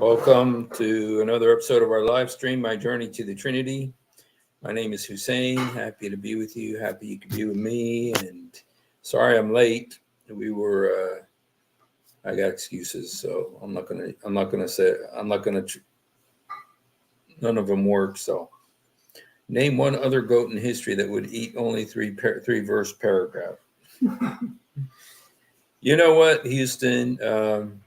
Welcome to another episode of our live stream, My Journey to the Trinity. My name is Hussein. Happy to be with you. Happy you could be with me. And sorry I'm late. I got excuses, so I'm not gonna none of them work. So name one other goat in history that would eat only three verse paragraph. You know what, Houston?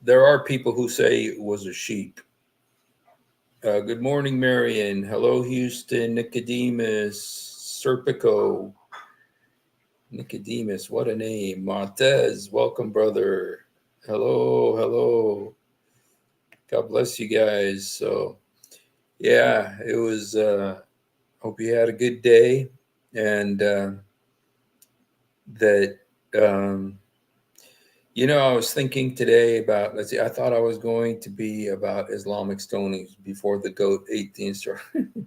There are people who say it was a sheep. Good morning, Marion. Hello, Houston. Nicodemus, Serpico. Nicodemus, what a name. Martez, welcome, brother. Hello. God bless you guys. So, yeah, it was, hope you had a good day. And I was thinking today about, I thought I was going to be about Islamic stonings before the goat ate the instrument.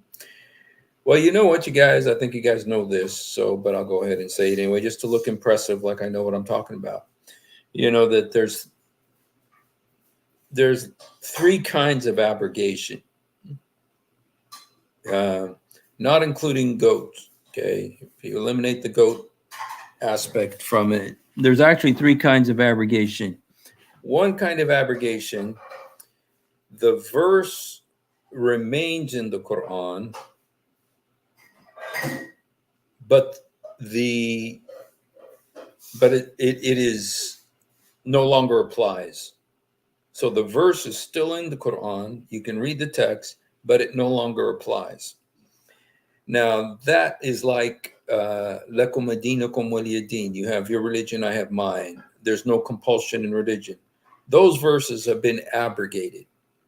Well, you know what, you guys, I think you guys know this, but I'll go ahead and say it anyway, just to look impressive, like I know what I'm talking about. You know that there's three kinds of abrogation, not including goats, okay? If you eliminate the goat aspect from it, there's actually three kinds of abrogation. One kind of abrogation, the verse remains in the Quran, but it is no longer applies. So the verse is still in the Quran. You can read the text, but it no longer applies. Now that is like lakum dinukum waliya din. You have your religion, I have mine. There's no compulsion in religion. Those verses have been abrogated.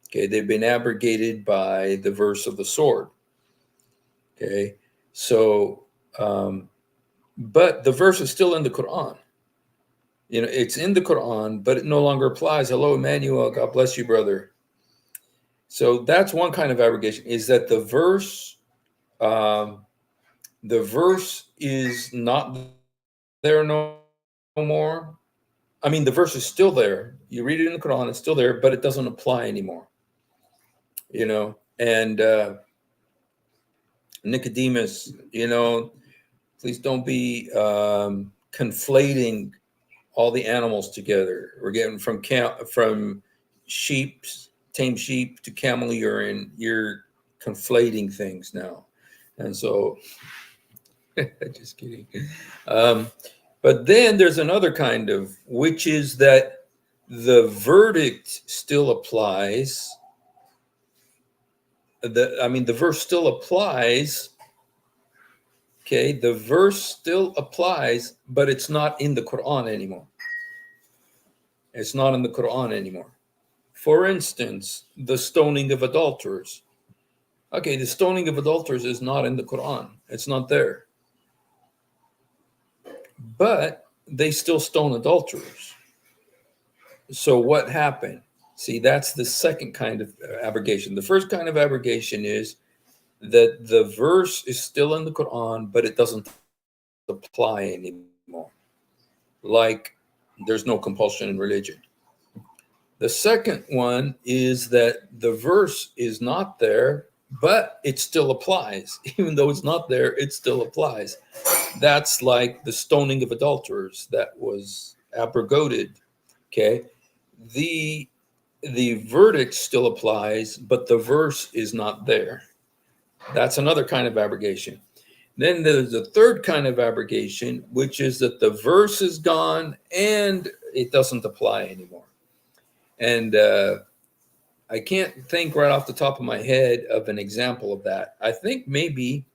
Okay, they've been abrogated by the verse of the sword. Okay, so but the verse is still in the Quran. You know, it's in the Quran, but it no longer applies. Hello, Emmanuel. God bless you, brother. So that's one kind of abrogation, is that the verse is not there no more. I mean, the verse is still there. You read it in the Quran, it's still there, but it doesn't apply anymore. You know, and Nicodemus, please don't be conflating all the animals together. We're getting from tame sheep to camel urine. You're conflating things now, and so just kidding. But then there's another kind of, which is that the verdict still applies. The verse still applies. Okay, the verse still applies, but it's not in the Quran anymore. It's not in the Quran anymore. For instance, the stoning of adulterers. Okay, the stoning of adulterers is not in the Quran. It's not there. But they still stone adulterers. So what happened? See, that's the second kind of abrogation. The first kind of abrogation is that the verse is still in the Quran, but it doesn't apply anymore. Like, there's no compulsion in religion. The second one is that the verse is not there, but it still applies. Even though it's not there, it still applies. That's like the stoning of adulterers that was abrogated. Okay. The verdict still applies, but the verse is not there. That's another kind of abrogation. Then there's a third kind of abrogation, which is that the verse is gone and it doesn't apply anymore. And I can't think right off the top of my head of an example of that. I think maybe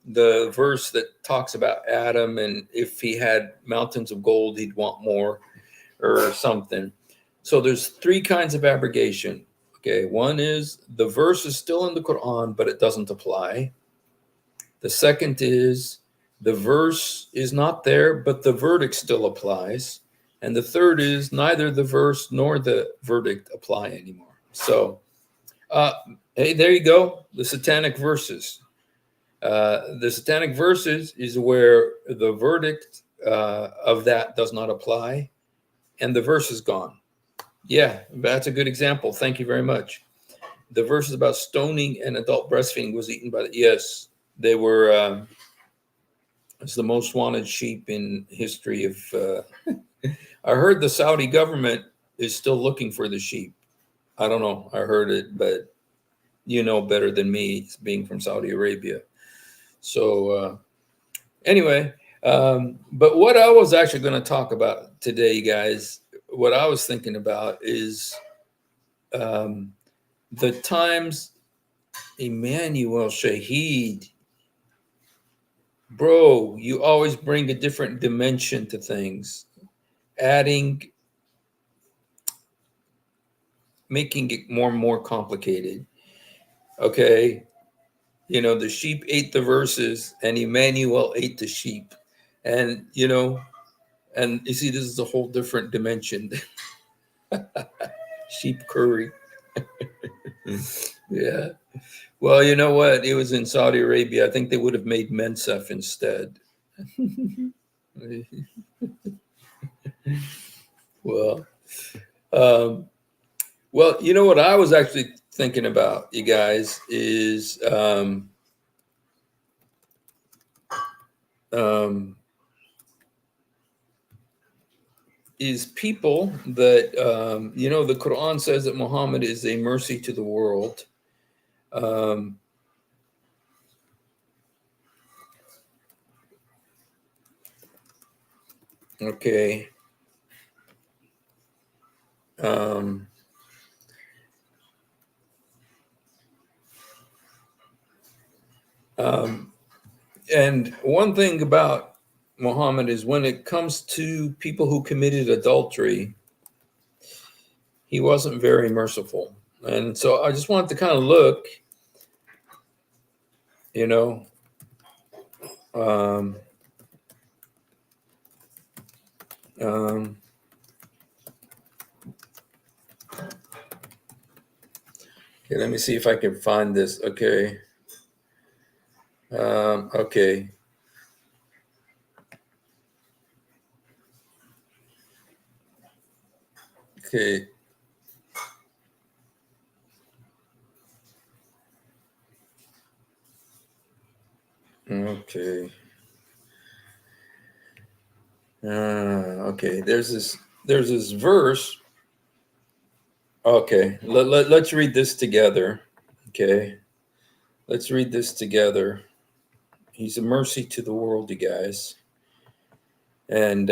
the verse that talks about Adam, and if he had mountains of gold, he'd want more or something. So there's three kinds of abrogation. Okay, one is the verse is still in the Quran, but it doesn't apply. The second is the verse is not there, but the verdict still applies. And the third is neither the verse nor the verdict apply anymore. So, hey, there you go. The satanic verses. The satanic verses is where the verdict of that does not apply, and the verse is gone. Yeah, that's a good example. Thank you very much. The verses about stoning and adult breastfeeding was eaten by the, yes, they were, it's the most wanted sheep in history of, I heard the Saudi government is still looking for the sheep. I don't know. I heard it, but you know better than me, being from Saudi Arabia. So, anyway, but what I was actually going to talk about today, guys, what I was thinking about is um, the times Emmanuel Shahid, bro, you always bring a different dimension to things, adding, making it more and more complicated. Okay. You know, the sheep ate the verses and Emmanuel ate the sheep. And, you know, and you see, this is a whole different dimension. Sheep curry. Yeah. Well, you know what? It was in Saudi Arabia. I think they would have made mensef instead. Well, um, well, you know what I was actually thinking about, you guys, um, is people that you know, the Quran says that Muhammad is a mercy to the world. Um, okay. Um, um, and one thing about Muhammad is when it comes to people who committed adultery, he wasn't very merciful. And so I just wanted to kind of look, you know, um, um, okay, let me see if I can find this. Okay. Okay. Okay. Okay. Okay. There's this verse. Okay. Let's read this together. Okay. Let's read this together. He's a mercy to the world, you guys. And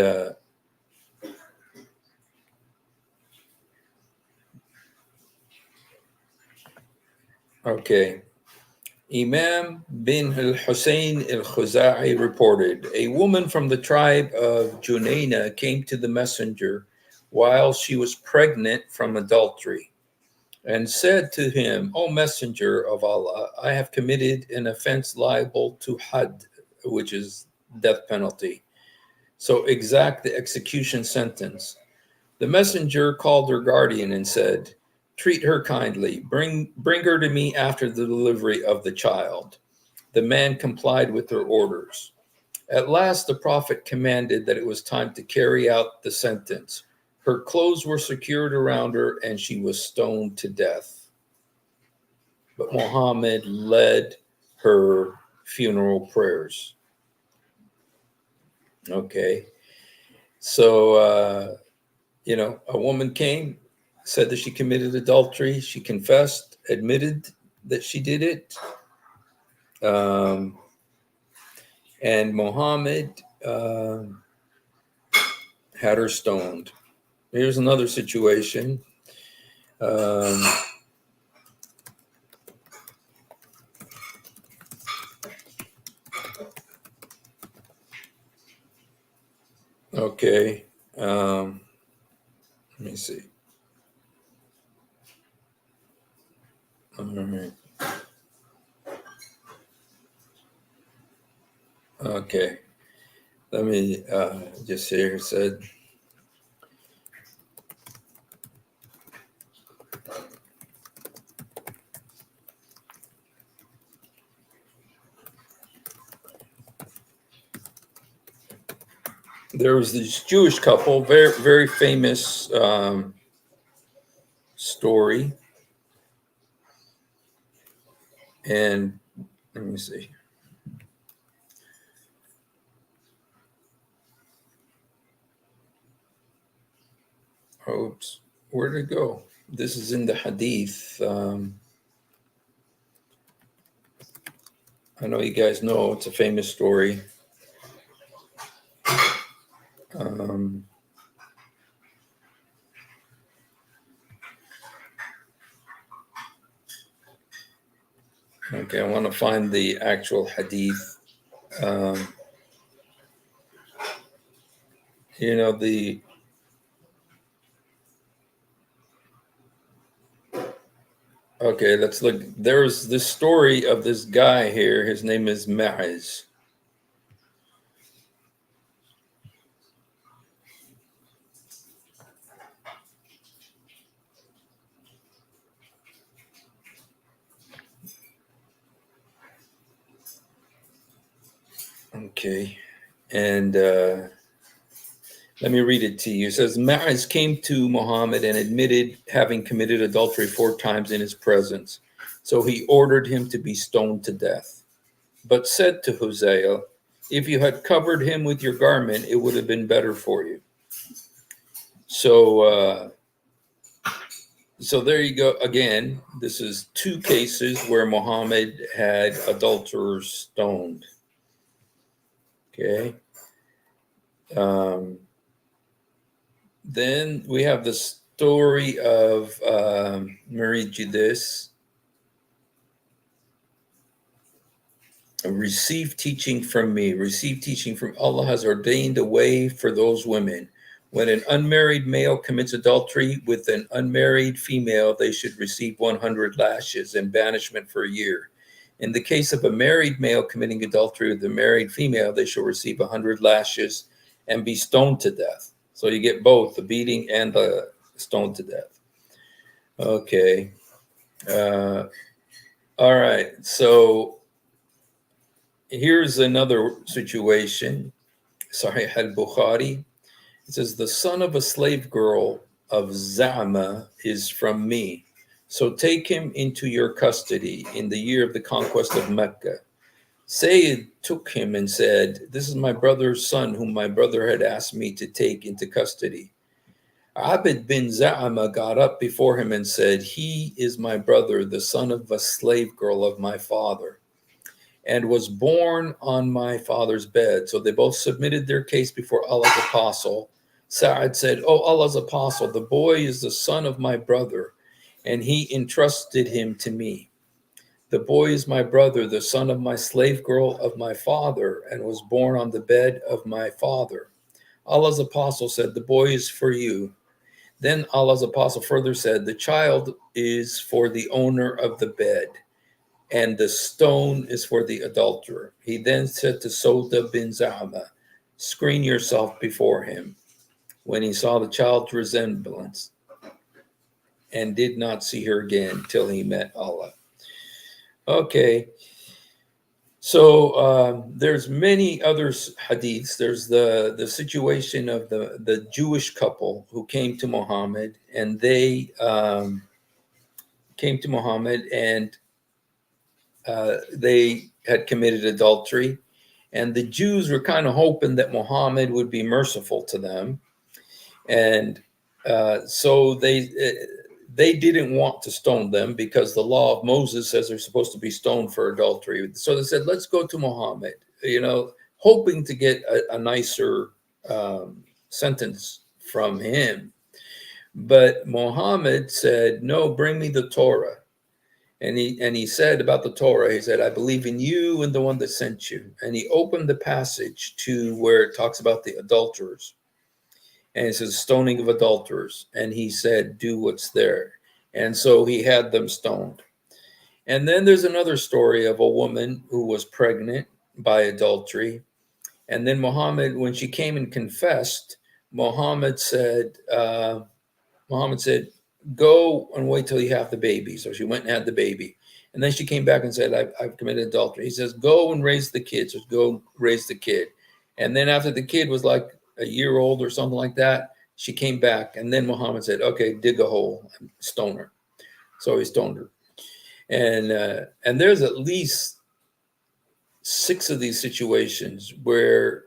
okay. Imam bin al-Hussein al-Khuzai reported, a woman from the tribe of Junaina came to the messenger while she was pregnant from adultery and said to him, O messenger of Allah, I have committed an offense liable to had, which is death penalty. So exact the execution sentence. The messenger called her guardian and said, treat her kindly. Bring her to me after the delivery of the child. The man complied with her orders. At last, the prophet commanded that it was time to carry out the sentence. Her clothes were secured around her, and she was stoned to death. But Muhammad led her funeral prayers. Okay. So, you know, a woman came, said that she committed adultery. She confessed, admitted that she did it. Um, and Muhammad had her stoned. Here's another situation. Um, okay. Let me see. All right. Okay. Let me just here said. There was this Jewish couple, very, very famous story. And let me see. Oops, where did it go? This is in the hadith. I know you guys know it's a famous story. Um, okay, I want to find the actual hadith. Um, you know, the okay, let's look. There's this story of this guy here. His name is Ma'iz. Okay, and let me read it to you. It says, Ma'iz came to Muhammad and admitted having committed adultery 4 times in his presence. So he ordered him to be stoned to death, but said to Huzayl, if you had covered him with your garment, it would have been better for you. So, so there you go. Again, this is 2 cases where Muhammad had adulterers stoned. Okay. Then we have the story of Mary Judis. Receive teaching from me. Receive teaching from Allah has ordained a way for those women. When an unmarried male commits adultery with an unmarried female, they should receive 100 lashes and banishment for a year. In the case of a married male committing adultery with a married female, they shall receive 100 lashes and be stoned to death. So you get both the beating and the stoned to death. Okay. All right. So here's another situation. Sahih al-Bukhari. It says, the son of a slave girl of Za'ama is from me. So take him into your custody in the year of the conquest of Mecca. Sayyid took him and said, this is my brother's son whom my brother had asked me to take into custody. Abid bin Za'ama got up before him and said, he is my brother, the son of a slave girl of my father, and was born on my father's bed. So they both submitted their case before Allah's apostle. Sa'ad said, oh, Allah's apostle, the boy is the son of my brother, and he entrusted him to me. The boy is my brother, the son of my slave girl of my father, and was born on the bed of my father. Allah's apostle said, the boy is for you. Then Allah's apostle further said, the child is for the owner of the bed, and the stone is for the adulterer. He then said to Sauda bin Za'ama, screen yourself before him. When he saw the child's resemblance and did not see her again till he met Allah. Okay, so there's many other hadiths. There's the situation of the Jewish couple who came to Muhammad, and they came to Muhammad and they had committed adultery, and the Jews were kind of hoping that Muhammad would be merciful to them, and so they didn't want to stone them because the law of Moses says they're supposed to be stoned for adultery. So they said, let's go to Muhammad, hoping to get a nicer sentence from him. But Muhammad said, no, bring me the Torah. And he said about the Torah, he said, I believe in you and the one that sent you. And he opened the passage to where it talks about the adulterers. And it says stoning of adulterers. And he said, do what's there. And so he had them stoned. And then there's another story of a woman who was pregnant by adultery. And then Muhammad, when she came and confessed, Muhammad said, go and wait till you have the baby. So she went and had the baby. And then she came back and said, I've committed adultery. He says, go and raise the kid. So go raise the kid. And then after the kid was like a year old or something like that, She came back, and then Muhammad said, "Okay, dig a hole and stone her." So he stoned her, and there's at least six of these situations where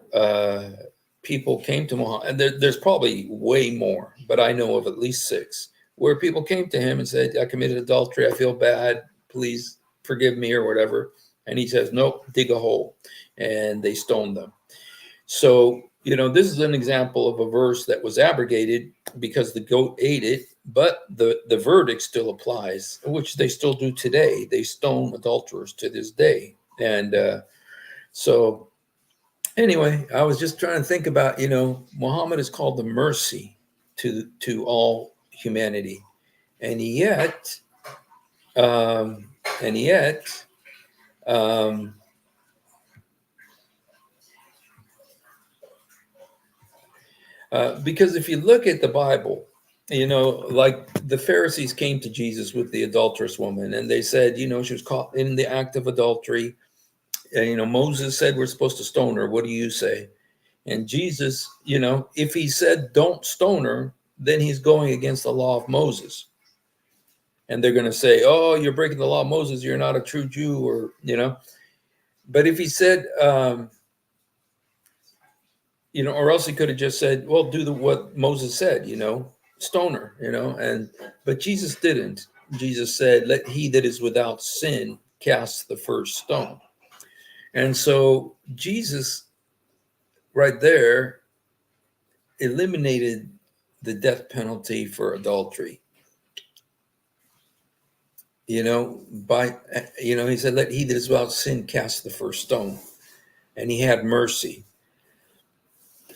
people came to Muhammad, and there's probably way more, but I know of at least six where people came to him and said, "I committed adultery. I feel bad. Please forgive me," or whatever. And he says, "Nope, dig a hole," and they stoned them. So, this is an example of a verse that was abrogated because the goat ate it, but the verdict still applies, which they still do today. They stone adulterers to this day. And so, anyway, I was just trying to think about, Muhammad is called the mercy to all humanity. And yet, um, and yet, um, because if you look at the Bible, like the Pharisees came to Jesus with the adulterous woman, and they said, she was caught in the act of adultery. And, Moses said we're supposed to stone her. What do you say? And Jesus, if he said don't stone her, then he's going against the law of Moses. And they're going to say, oh, you're breaking the law of Moses. You're not a true Jew, or. But if he said, or else he could have just said, well, do what Moses said, stone her, but Jesus didn't. Jesus said, let he that is without sin cast the first stone. And so Jesus right there eliminated the death penalty for adultery. He said, let he that is without sin cast the first stone. And he had mercy.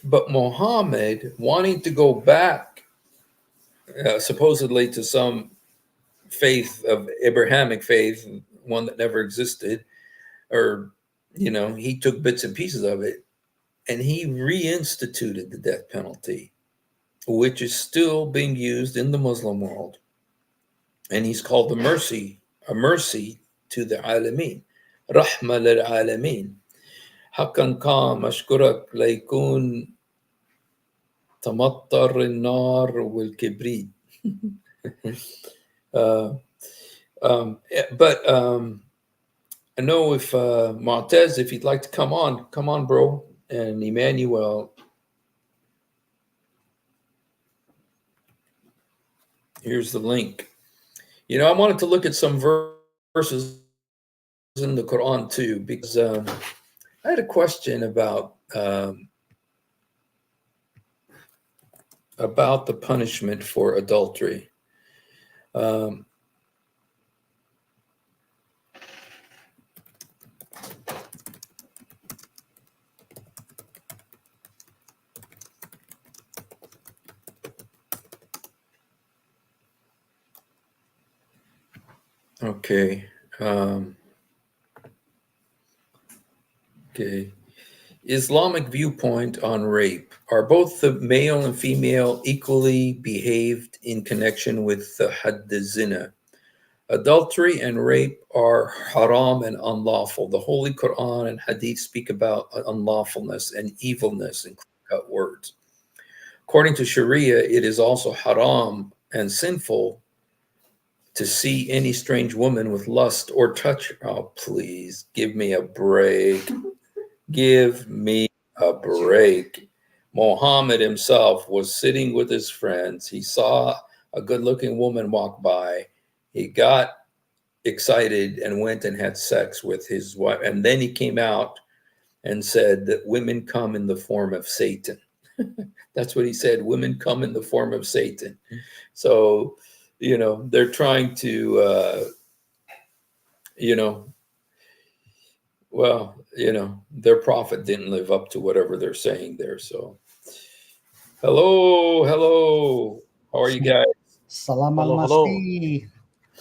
But Muhammad, wanting to go back supposedly to some faith of Abrahamic faith, one that never existed, or, he took bits and pieces of it, and he reinstituted the death penalty, which is still being used in the Muslim world. And he's called a mercy to the alameen. Rahma lil alameen. حقا قام أشكرك ليكون تمطر النار والكبريت. uh, but I know if Montez, if you'd like to come on, bro. And Emmanuel, here's the link. I wanted to look at some verses in the Quran too, because I had a question about the punishment for adultery. Okay. Okay. Islamic viewpoint on rape. Are both the male and female equally behaved in connection with the hadd zina? Adultery and rape are haram and unlawful. The Holy Quran and Hadith speak about unlawfulness and evilness in clear-cut words. According to Sharia, it is also haram and sinful to see any strange woman with lust or touch. Oh, please give me a break. Give me a break. Muhammad himself was sitting with his friends. He saw a good-looking woman walk by. He got excited and went and had sex with his wife. And then he came out and said that women come in the form of Satan. That's what he said. Women come in the form of Satan. So, they're trying to, their prophet didn't live up to whatever they're saying there. So, hello. How are you guys? Salam Hello, hello. al-Masih.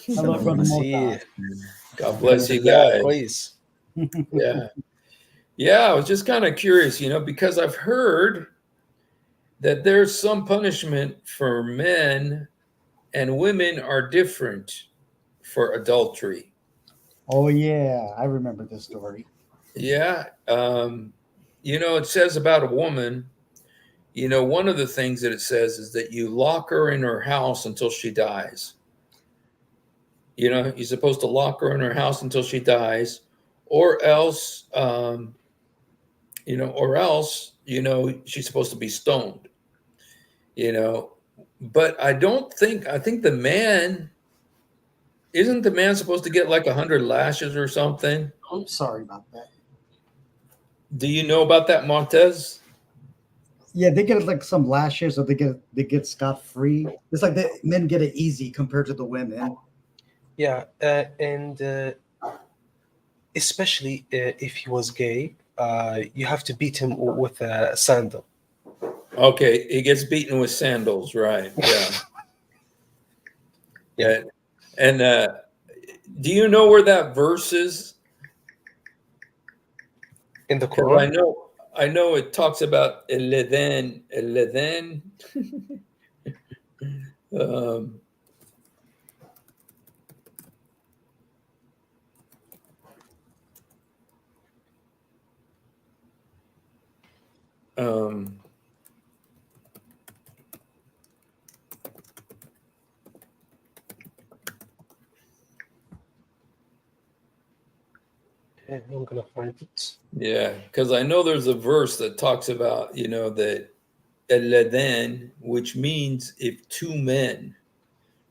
Hello, Brother Masih. Mota. God bless you Alhamdulillah, guys. كويس. Yeah, I was just kind of curious, because I've heard that there's some punishment for men and women are different for adultery. Oh, yeah. I remember this story. Yeah. It says about a woman, one of the things that it says is that you lock her in her house until she dies. You're supposed to lock her in her house until she dies, or else, she's supposed to be stoned. But I think isn't the man supposed to get like 100 lashes or something? I'm sorry about that. Do you know about that, Montez? Yeah, they get like some lashes, or they get scot free. It's like the men get it easy compared to the women. Yeah, and especially if he was gay, you have to beat him with a sandal. Okay, he gets beaten with sandals, right? Yeah. Yeah. And do you know where that verse is? In the Because Quran. I know it talks about eleven. um, um, Yeah, I'm gonna find it. yeah, because I know there's a verse that talks about that eleven, which means if two men.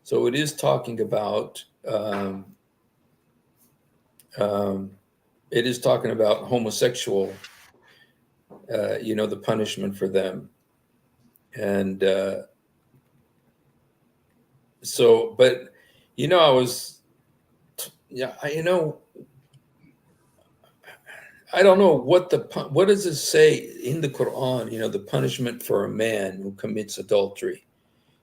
So it is talking about um, it is talking about homosexual, the punishment for them. And but I was, yeah, I don't know what does it say in the Quran, the punishment for a man who commits adultery.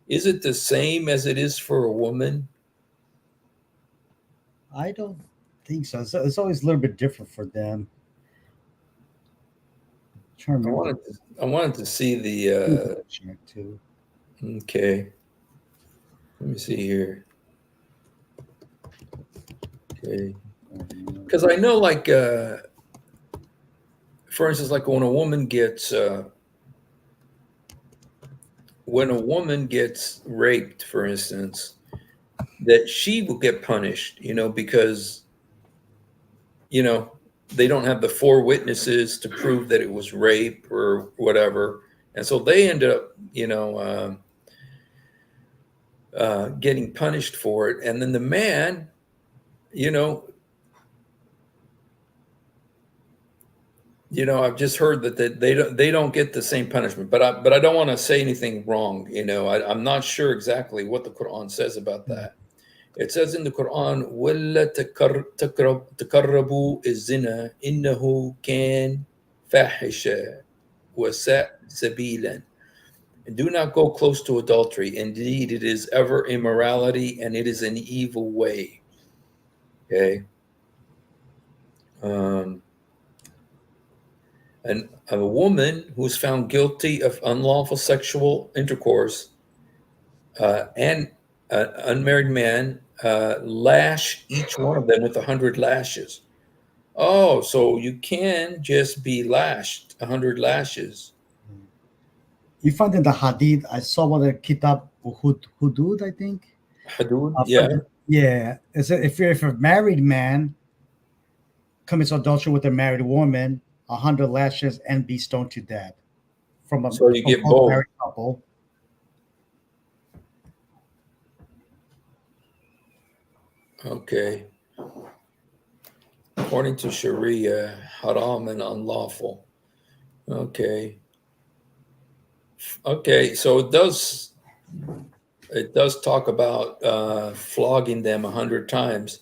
Is it the same as it is for a woman? I don't think so. It's always a little bit different for them. Trying to remember. I wanted to see the Check too. okay. Let me see here. Okay. Because I know, like, for instance, like when a woman gets raped, for instance, that she will get punished, because they don't have the four witnesses to prove that it was rape or whatever, and so they end up getting punished for it, and then the man, I've just heard that they don't get the same punishment, but I don't want to say anything wrong. I'm not sure exactly what the Quran says about that. It says in the Quran, وَلَّا تَقْرَبُوا الزِّنَا إِنَّهُ كَانَ فَاحِشًا وَسَاءَ سَبِيلًا. And do not go close to adultery. Indeed, it is ever immorality, and it is an evil way. Okay. And a woman who's found guilty of unlawful sexual intercourse and an unmarried man, lash each one of them with 100 lashes. Oh, so you can just be lashed 100 lashes. You find in the Hadith, I saw one of the Kitab Hudud, I think. Hudud, For yeah. yeah, it's if a married man commits adultery with a married woman, 100 lashes and be stoned to death So you from get both both. married couple. Okay. According to Sharia, haram and unlawful. Okay. Okay, so it does talk about flogging them 100 times.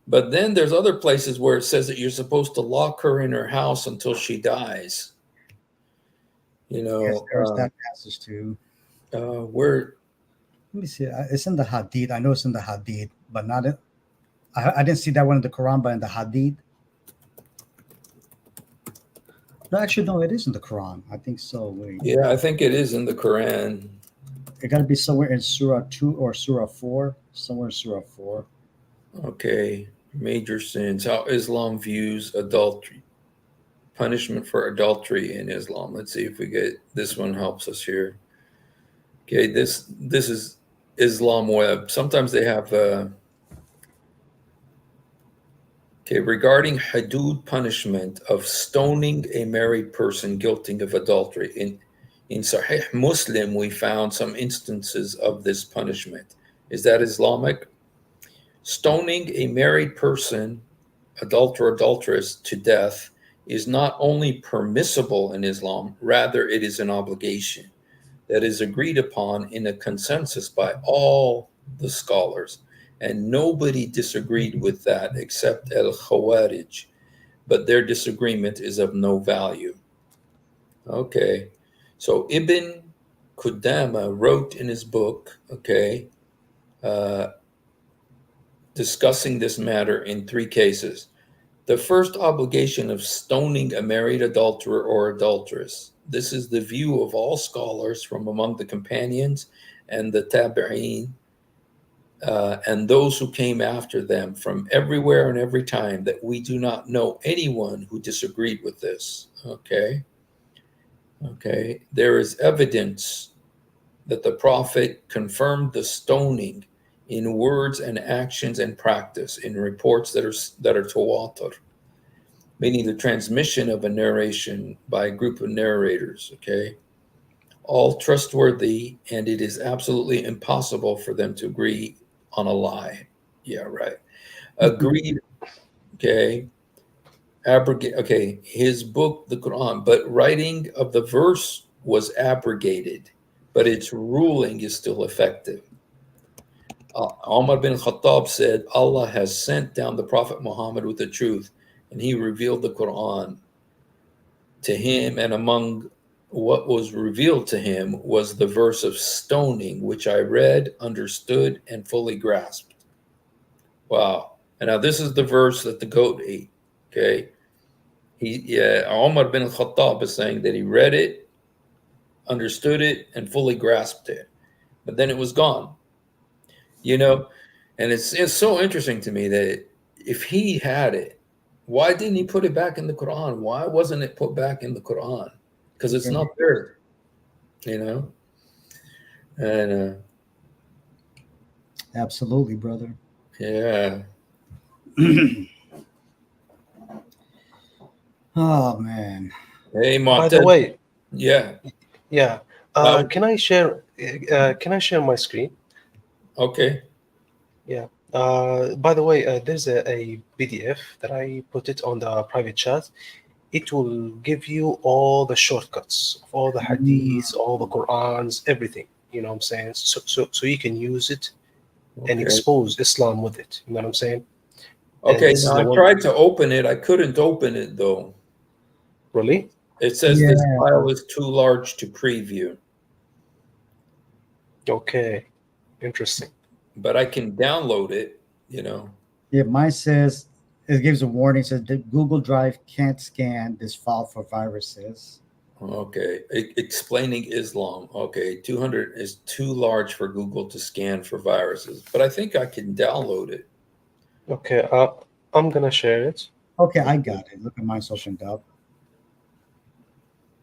But then there's other places where it says that you're supposed to lock her in her house until she dies. Yes, there's that passage too. Where Let me see. It's in the Hadith. I know it's in the Hadith, but not it. I didn't see that one in the Quran, but in the Hadith. No, actually, no, it is in the Quran. I think so. Wait, yeah, I think it is in the Quran. it got to be somewhere in Surah 2 or Surah 4. Somewhere in Surah 4. Okay, major sins. How Islam views adultery. punishment for adultery in Islam. Let's see if we get this one helps us here. Okay, this is Islam Web. Sometimes they have okay, regarding hudud punishment of stoning a married person guilty of adultery. In Sahih Muslim, we found some instances of this punishment. Is that Islamic? Stoning a married person, adulterer, adulteress, to death is not only permissible in Islam, rather it is an obligation that is agreed upon in a consensus by all the scholars. And nobody disagreed with that except Al Khawarij, but their disagreement is of no value. Okay, so Ibn Qudama wrote in his book, okay, uh, discussing this matter in three cases. The first obligation of stoning a married adulterer or adulteress. This is the view of all scholars from among the companions and the tabi'een and those who came after them from everywhere and every time, that we do not know anyone who disagreed with this. Okay. Okay. There is evidence that the Prophet confirmed the stoning in words and actions and practice in reports that are tawatur, meaning the transmission of a narration by a group of narrators, okay? All trustworthy, and it is absolutely impossible for them to agree on a lie. Yeah, right. Agreed, okay? Abrogate, okay, his book, the Quran, but writing of the verse was abrogated, but its ruling is still effective. Umar bin Khattab said, Allah has sent down the Prophet Muhammad with the truth, and he revealed the Quran to him, and among what was revealed to him was the verse of stoning, which I read, understood, and fully grasped. Wow. And now this is the verse that the goat ate. Okay. Umar bin Khattab is saying that he read it, understood it, and fully grasped it. But then it was gone. You know, and it's so interesting to me that if he had it, why didn't he put it back in the Quran? Why wasn't it put back in the Quran? Because it's not there, you know. And Absolutely, brother. yeah. Oh man. Hey, By the Mu'tad. way, Yeah. yeah. Uh, Can I share? Can I share my screen? okay. Yeah. By the way, there's a PDF that I put it on the private chat. It will give you all the shortcuts of all the Mm, hadiths, all the Qurans, everything. You know what I'm saying? So you can use it and Okay. expose Islam with it. You know what I'm saying? And Okay. this is Now the I one. tried to open it. I couldn't open it though. Really? It says yeah, this file is too large to preview, Okay. Interesting. but I can download it, you know. yeah. Mine says it gives a warning. Says that Google Drive can't scan this file for viruses. Okay. Explaining Islam. Okay. 200 is too large for Google to scan for viruses, but I think I can download it. Okay. I'm gonna share it. Okay, I got it. Look at mine's opened up.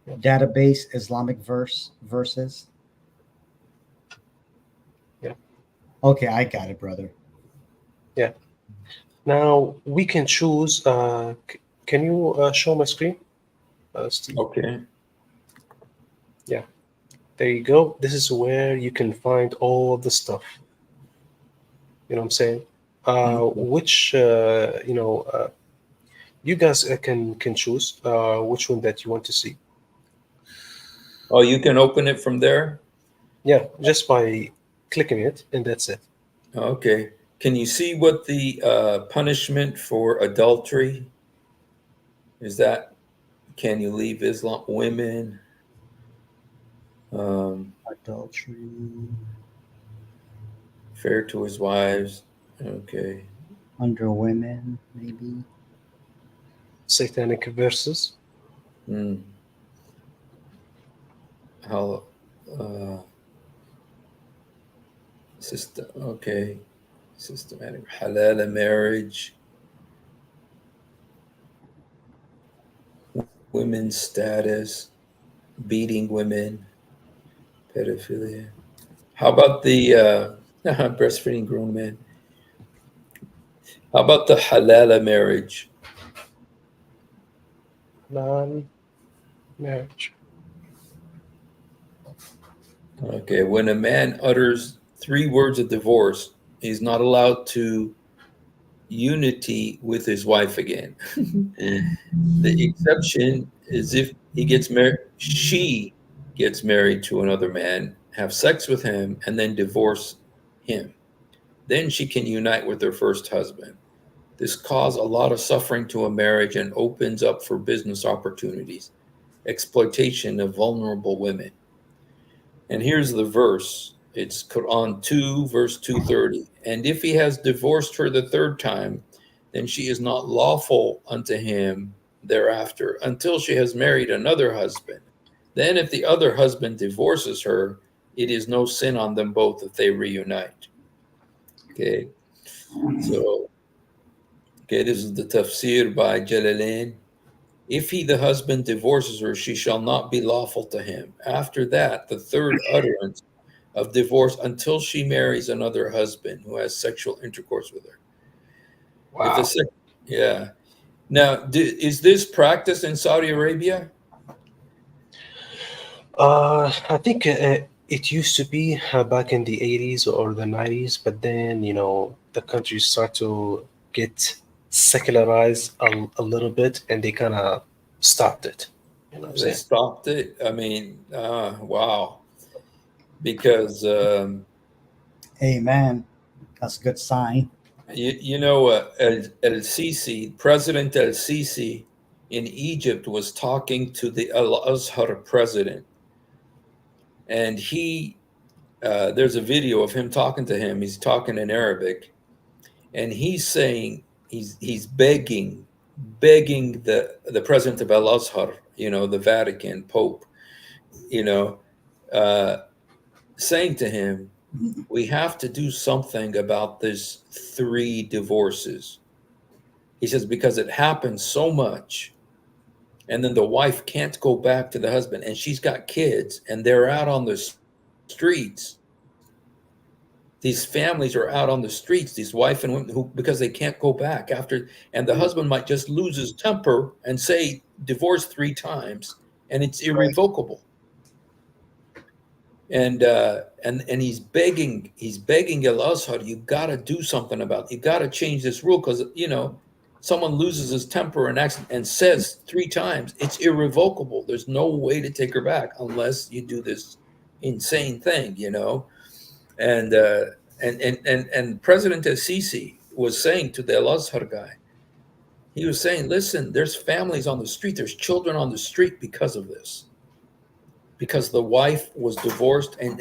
Yeah. Database Islamic verses. Yeah. Okay, I got it, brother. Yeah. Now we can choose. Can you show my screen, Steve? Okay. Yeah. There you go. This is where you can find all the stuff. You know what I'm saying? Mhm. Which you guys can choose which one that you want to see. Oh, you can open it from there? Yeah, just by clicking it, and that's it. Okay. Can you see what the punishment for adultery is? That can you leave Islam? Women, um, Adultery fair to his wives. Okay. under women, maybe. Satanic verses. Hmm. How uh, system? Okay. Systematic halal marriage. women's status, beating women, pedophilia. How about the breastfeeding grown men? How about the halala marriage? Non marriage. Okay, when a man utters 3 words of divorce, he's not allowed to unity with his wife again. The exception is if he gets married, she gets married to another man, have sex with him, and then divorce him. Then she can unite with her first husband. This caused a lot of suffering to a marriage and opens up for business opportunities, exploitation of vulnerable women. And here's the verse. It's Quran 2, verse 230. And if he has divorced her the third time, then she is not lawful unto him thereafter until she has married another husband. Then, if the other husband divorces her, it is no sin on them both if they reunite. Okay, so, okay, this is the tafsir by Jalalain. If he, the husband, divorces her, she shall not be lawful to him. After that, the third utterance of divorce until she marries another husband who has sexual intercourse with her. If the Wow. yeah. Now, is this practice in Saudi Arabia? I think it used to be back in the 80s or the 90s, but then, the country start to get secularized a little bit and they kind of stopped it. You know what I'm They saying? stopped it. I mean, wow. Because Amen. That's a good sign. El Sisi, President El Sisi in Egypt was talking to the Al Azhar president, and there's a video of him talking to him. He's talking in Arabic, and he's saying he's begging the president of Al Azhar, the Vatican Pope, you know, uh, saying to him, "We have to do something about this 3 divorces." He says because it happens so much, and then the wife can't go back to the husband, and she's got kids, and they're out on the streets. These families are out on the streets, these wife and women who because they can't go back after, and the husband might just lose his temper and say divorce 3 times, and it's Right. irrevocable. And he's begging El Azhar, you got to do something about it. You got to change this rule because someone loses his temper and says 3 times, it's irrevocable. There's no way to take her back unless you do this insane thing, and and President Sisi was saying to the El Azhar guy, he was saying, listen, there's families on the street, there's children on the street because of this, because the wife was divorced and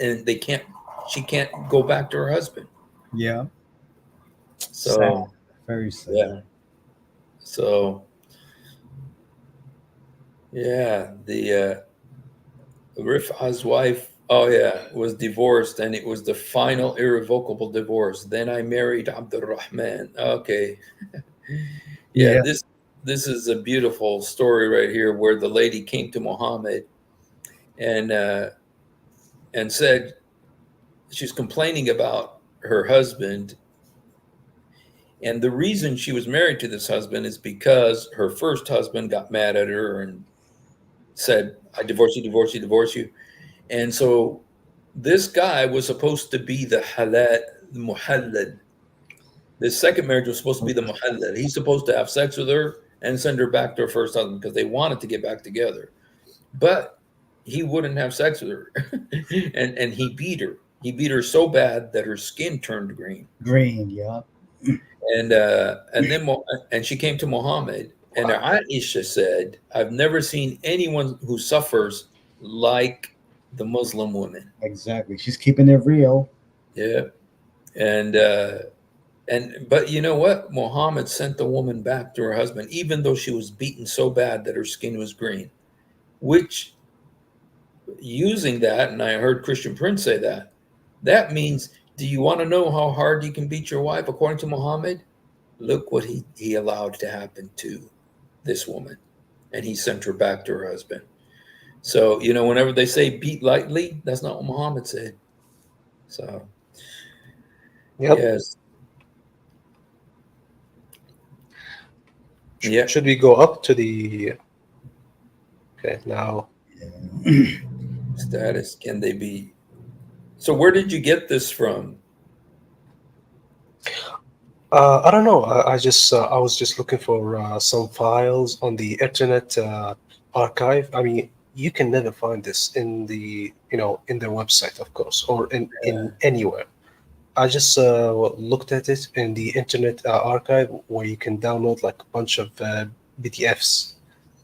she can't go back to her husband. Yeah. Sad. So Very sad. yeah, so yeah, the Rif'a's wife, oh yeah, was divorced, and it was the final irrevocable divorce. Then I married Abdurrahman. Okay. Yeah, Yeah. this is a beautiful story right here where the lady came to Muhammad and uh, and said she's complaining about her husband, and the reason she was married to this husband is because her first husband got mad at her and said, "I divorce you, divorce you, divorce you." And so this guy was supposed to be the halal, the muhallad. This second marriage was supposed to be the muhallad. He's supposed to have sex with her and send her back to her first husband because they wanted to get back together. But he wouldn't have sex with her, and he beat her. He beat her so bad that her skin turned green. Green. Yeah. And she came to Muhammad, and Aisha said, "I've never seen anyone who suffers like the Muslim women." Exactly. She's keeping it real. Yeah, and but you know what? Muhammad sent the woman back to her husband, even though she was beaten so bad that her skin was green. Which, using that, and I heard Christian Prince say that, that means, do you want to know how hard you can beat your wife according to Muhammad? Look what he allowed to happen to this woman. and he sent her back to her husband. So, whenever they say beat lightly, that's not what Muhammad said. So, Yep. yes. Yeah. Should we go up to the? Okay, now. Status. Can they be? So, where did you get this from? I don't know. I was just looking for some files on the Internet archive. I mean, you can never find this in the in their website, of course, or in anywhere. I just looked at it in the Internet archive where you can download like a bunch of PDFs.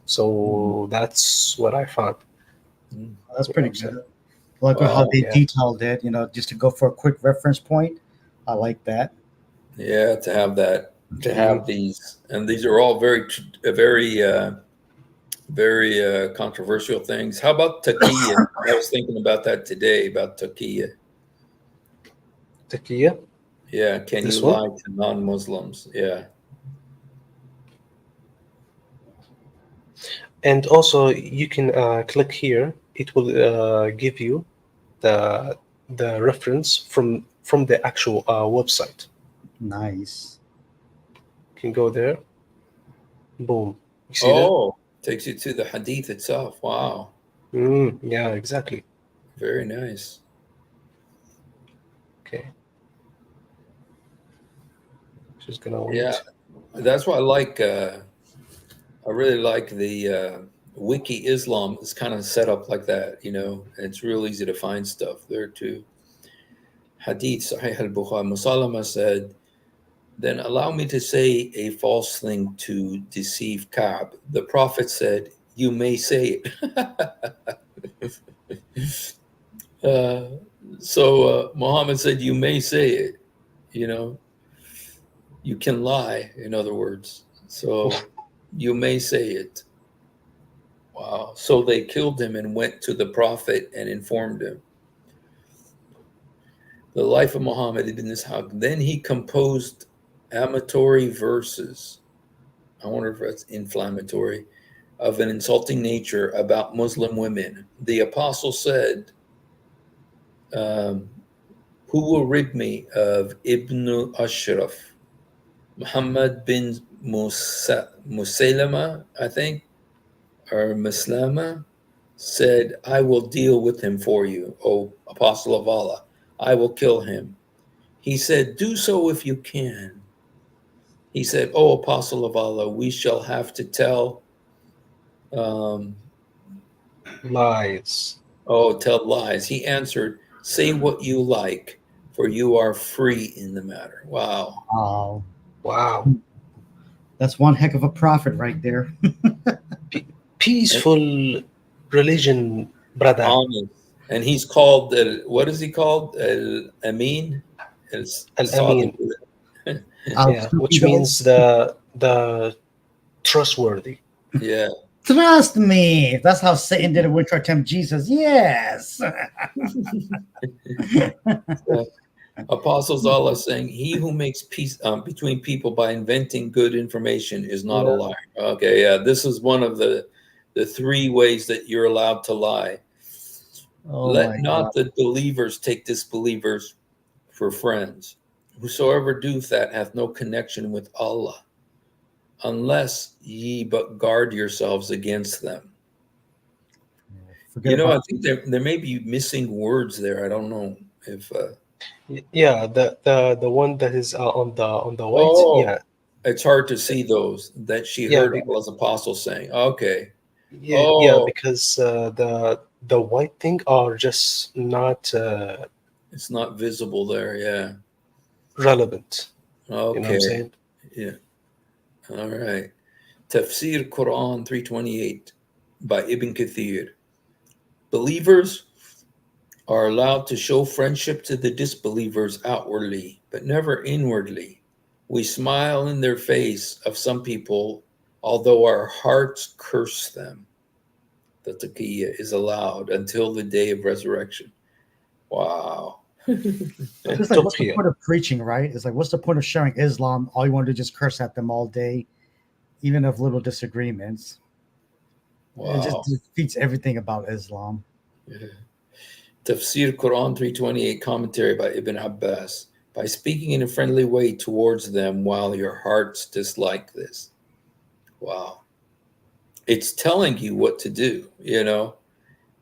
So that's what I found. Mm. That's You know what pretty I'm saying? good. I like how Wow. they Yeah. detailed it. Just to go for a quick reference point. I like that. Yeah, to have that, to Mhm. have these, and these are all very controversial things. How about taqiyya? I was thinking about that today about taqiyya. Takia, Yeah, can you this one. lie to non-Muslims? Yeah. And also, you can click here. It will give you the reference from the actual website. Nice. You can go there. Boom. You see that? Oh, takes you to the hadith itself. Wow, Yeah, exactly. very nice. Okay. Just gonna Yeah, wait. that's why I really like the Wiki Islam is kind of set up like that. It's real easy to find stuff there too. Hadith Sahih al-Bukhari. Musalama said, "Then allow me to say a false thing to deceive Ka'b." The Prophet said, "You may say it." uh, so Muhammad said, "You may say it." You know, you can lie. In other words, so you may say it. Wow. So they killed him and went to the Prophet and informed him. The life of Muhammad ibn Ishaq. Then he composed amatory verses. I wonder if that's inflammatory, of an insulting nature about Muslim women. The apostle said, um, "Who will rid me of Ibn Ashraf? Muhammad bin Musaylama, I think, or Muslama, said, I will deal with him for you, O apostle of Allah. I will kill him. He said, do so if you can. He said, O apostle of Allah, we shall have to tell, um, Lies. tell lies. He answered, say what you like, for you are free in the matter. Wow. Wow. Wow. That's one heck of a prophet right there. P- Peaceful religion, brother. Honest. And he's called, what is he called? Amin? Al Sadiq. Amin. I'll Yeah, shoot you which though. means the trustworthy. Yeah. Trust me. That's how Satan did it when trying to tempt Jesus. Yes. Apostles Allah saying, he who makes peace between people by inventing good information is not a Yeah. liar. Okay, yeah, this is one of the three ways that you're allowed to lie. Oh my Let not God. the believers take disbelievers for friends. Whosoever doeth that hath no connection with Allah, unless ye but guard yourselves against them. Forget I about think there may be missing words there. I don't know if. Yeah, the one that is on the white. Oh, Yeah, it's hard to see those that she yeah, heard Allah's apostle saying. Okay. yeah, Oh, because the white thing are just not it's not visible there. Yeah. relevant. You know what I'm Okay. saying? Yeah. All right. Tafsir Quran 328 by Ibn Kathir. Believers are allowed to show friendship to the disbelievers outwardly, but never inwardly. We smile in their face of some people, although our hearts curse them. The taqiyya is allowed until the day of resurrection. Wow. it's like what's the Tokyo. point of preaching, right? It's like what's the point of sharing Islam? All you want to do is just curse at them all day, even of little disagreements. It just Wow. defeats everything about Islam. Yeah. Tafsir Quran 328 commentary by Ibn Abbas. By speaking in a friendly way towards them while your hearts dislike this. Wow. It's telling you what to do, you know.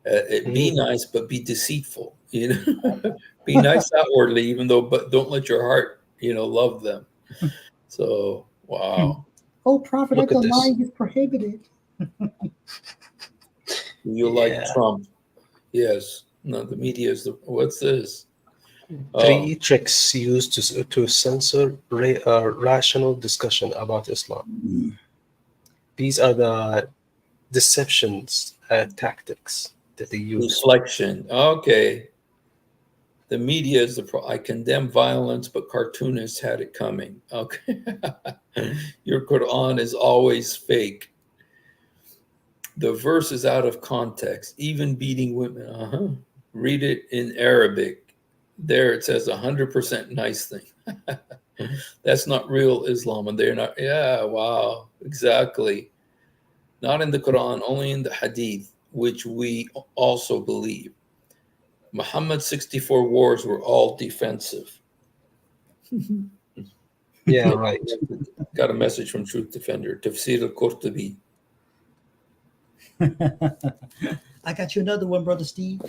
Be Mm. nice, but be deceitful, you know. Be nice outwardly, even though, but don't let your heart, you know, love them. So, wow. Oh, Prophet, I Look at thought this. lying is prohibited. You like Yeah. Trump. Yes. No, the media is the, what's this? Oh, Three tricks used to censor rational discussion about Islam. These are the deceptions tactics that they use. deflection. Okay. The media is the I condemn violence, but cartoonists had it coming. Okay. Your Quran is always fake. The verse is out of context, even beating women. Uh-huh. Read it in Arabic. There it says 100% nice thing. That's not real Islam. And they're not, yeah, wow, exactly. Not in the Quran, only in the Hadith, which we also believe. Muhammad's 64 wars were all defensive. Yeah, right. Got a message from Truth Defender. Tafsir al-Qurtubi. I got you another one, brother Steve.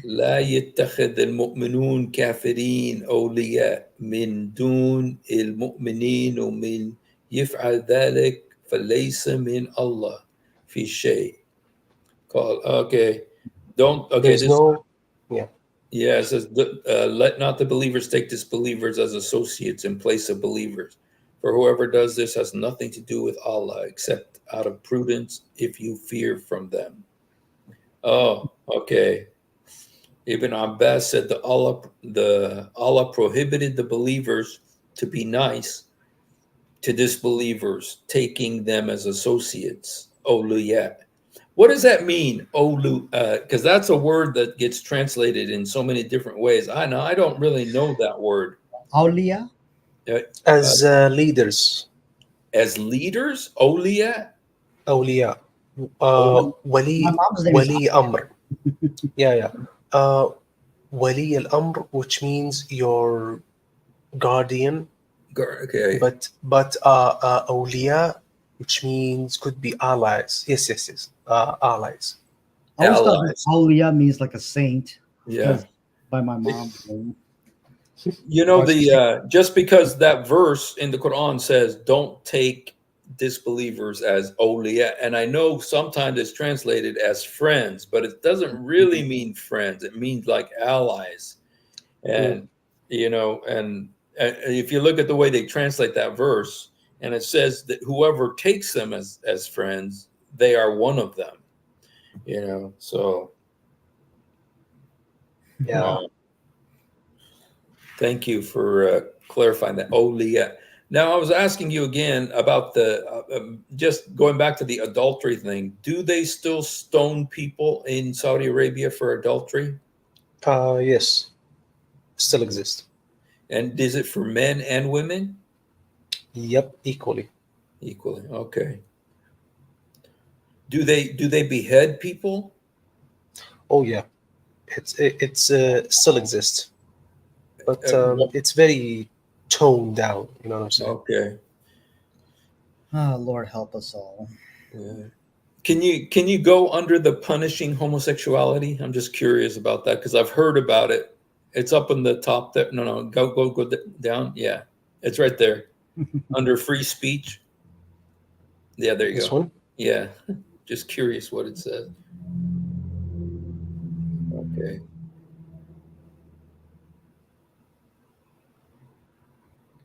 لا يتخذ المؤمنون كافرين أولياء من دون المؤمنين ومن يفعل ذلك فليس من الله في شيء. Call okay. Don't okay. There's This no, yeah, yeah it says let not the believers take disbelievers as associates in place of believers. For whoever does this has nothing to do with Allah except out of prudence if you fear from them. Oh, okay. Ibn Abbas said the Allah prohibited the believers to be nice to disbelievers, taking them as associates. Oluya. What does that mean? Olu, because that's a word that gets translated in so many different ways. I know I don't really know that word. Aulia? Uh, uh, as leaders, as leaders, Olia. awliya, Oli, My mom's name is wali amr. Yeah, yeah. Wali al-amr, which means your guardian, okay, but awliya, which means could be allies. Yes, yes, yes. Allies. I always thought that allies. Aulia means like a saint Yeah. because by my mom's name. You know, But the just because that verse in the Quran says don't take disbelievers as awliya, and I know sometimes it's translated as friends, but it doesn't really mean friends. It means like allies, mm, and you know, and if you look at the way they translate that verse, and it says that whoever takes them as friends, they are one of them. You know, so yeah, thank you for clarifying that. Awliya. Now, I was asking you again about the just going back to the adultery thing. Do they still stone people in Saudi Arabia for adultery? yes, still exist. And is it for men and women Yep, equally. equally? Okay. Do they behead people? Oh yeah, it's still exists, but What- it's very toned down. You know what I'm saying? Okay. Oh, Lord help us all. Yeah. Can you go under the punishing homosexuality? I'm just curious about that because I've heard about it. It's up in the top there. No, no, go down. Yeah, it's right there under free speech. Yeah, there you This go. one. Yeah, just curious what it says. Okay.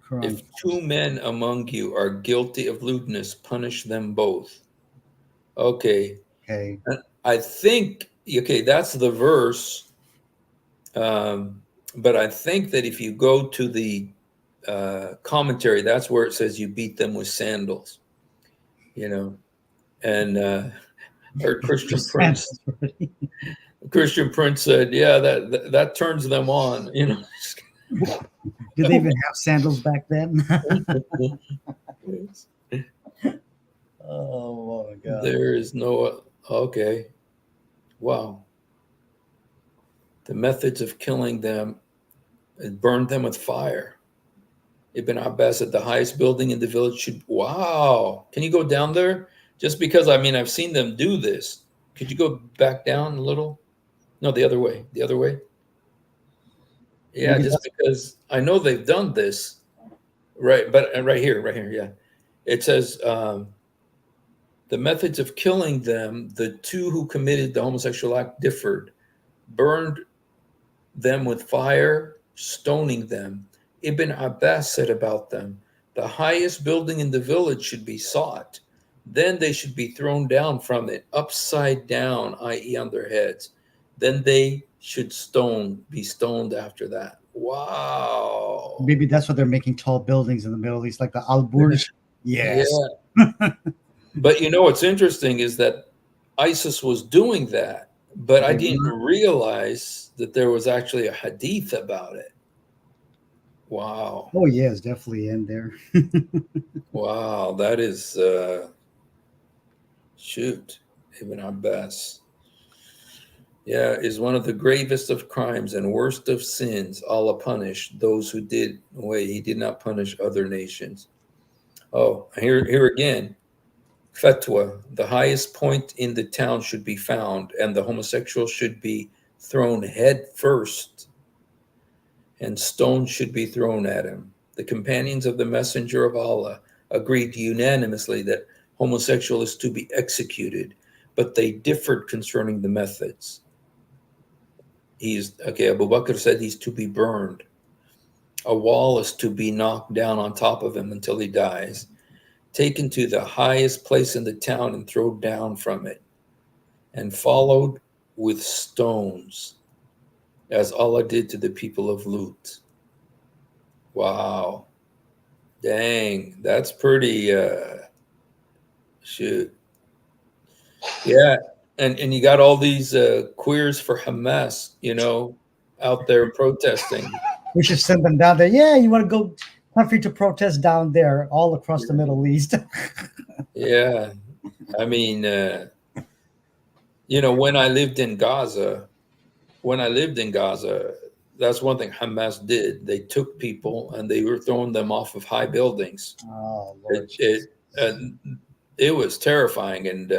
Quran. If two men among you are guilty of lewdness, punish them both. Okay. Okay. I think okay, that's the verse. But I think that if you go to the commentary, that's where it says you beat them with sandals, you know. And or Christian Prince, Sandals already. Christian Prince said, "Yeah, that turns them on," you know. Did they even have sandals back then? Oh God. There is no, okay. Wow. The methods of killing them, it burned them with fire. Ibn Abbas said the highest building in the village should, wow. Can you go down there? Just because, I mean, I've seen them do this. Could you go back down a little? No, the other way. The other way. Yeah, Maybe just that's because I know they've done this. Right. But right here. Yeah. It says, the methods of killing them, the two who committed the homosexual act differed, burned them with fire, stoning them. Ibn Abbas said about them, the highest building in the village should be sought. Then they should be thrown down from it, upside down, i.e., on their heads. Then they should be stoned after that. Wow. maybe that's what they're making tall buildings in the Middle East, like the Al Burj. Yeah. Yes. But you know what's interesting is that ISIS was doing that, but I They didn't were. realize that there was actually a hadith about it. Wow. Oh yeah, it's definitely in there. Wow. That is, shoot, Ibn Abbas. Yeah, is one of the gravest of crimes and worst of sins. Allah punished those who did. Wait, he did not punish other nations. Oh, here again. Fatwa, the highest point in the town should be found, and the homosexual should be thrown head first, and stones should be thrown at him. The companions of the Messenger of Allah agreed unanimously that homosexual is to be executed, but they differed concerning the methods. Abu Bakr said he's to be burned. A wall is to be knocked down on top of him until he dies, taken to the highest place in the town and thrown down from it, and followed with stones, as Allah did to the people of Lut. Wow. Dang, that's pretty, shoot. Yeah, and you got all these queers for Hamas, out there protesting. We should send them down there. Yeah, you want to go country to protest down there, all across the Middle East. Yeah, I mean, when I lived in Gaza, that's one thing Hamas did. They took people and they were throwing them off of high buildings. Oh Lord, It was terrifying, and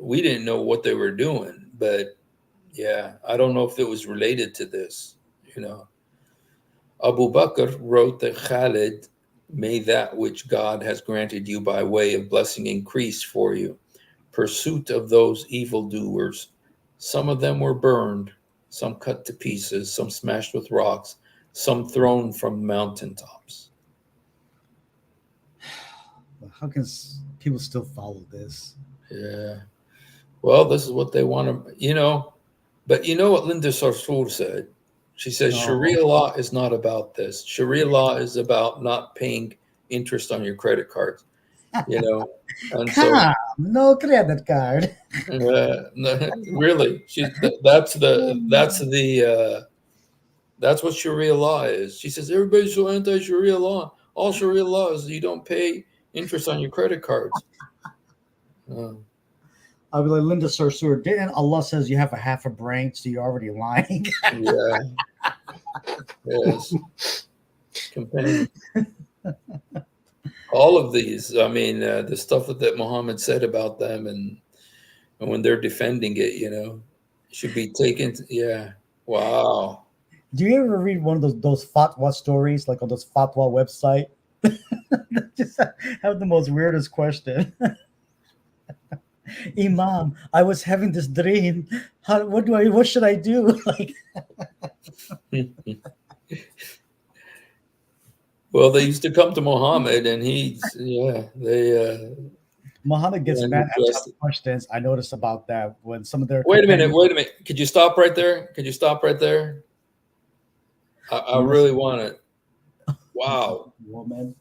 we didn't know what they were doing. But yeah, I don't know if it was related to this. Abu Bakr wrote that Khalid, may that which God has granted you by way of blessing increase for you. Pursuit of those evildoers. Some of them were burned, some cut to pieces, some smashed with rocks, some thrown from mountaintops. how can people still follow this? Yeah. Well, this is what they want to, but you know what Linda Sarsour said? She says, Oh. Sharia law is not about this. Sharia law is about not paying interest on your credit cards, and so No credit card. really, that's what Sharia law is. She says everybody's so anti-Sharia law. All Sharia law is you don't pay interest on your credit cards. I'll be like Linda Sarsour. Didn't Allah says you have a half a brain, so you're already lying? Yeah. Yes. Companion. All of these, I mean, the stuff that Muhammad said about them, and when they're defending it, should be taken. Yeah. Wow. Do you ever read one of those fatwa stories, like on those fatwa website? Just have the most weirdest question. Imam, I was having this dream. What should I do? Like, well, they used to come to Muhammad, and Muhammad gets and mad at just- tough questions. I noticed about that when some of their Wait a minute. Could you stop right there? I really want it. Wow. Woman.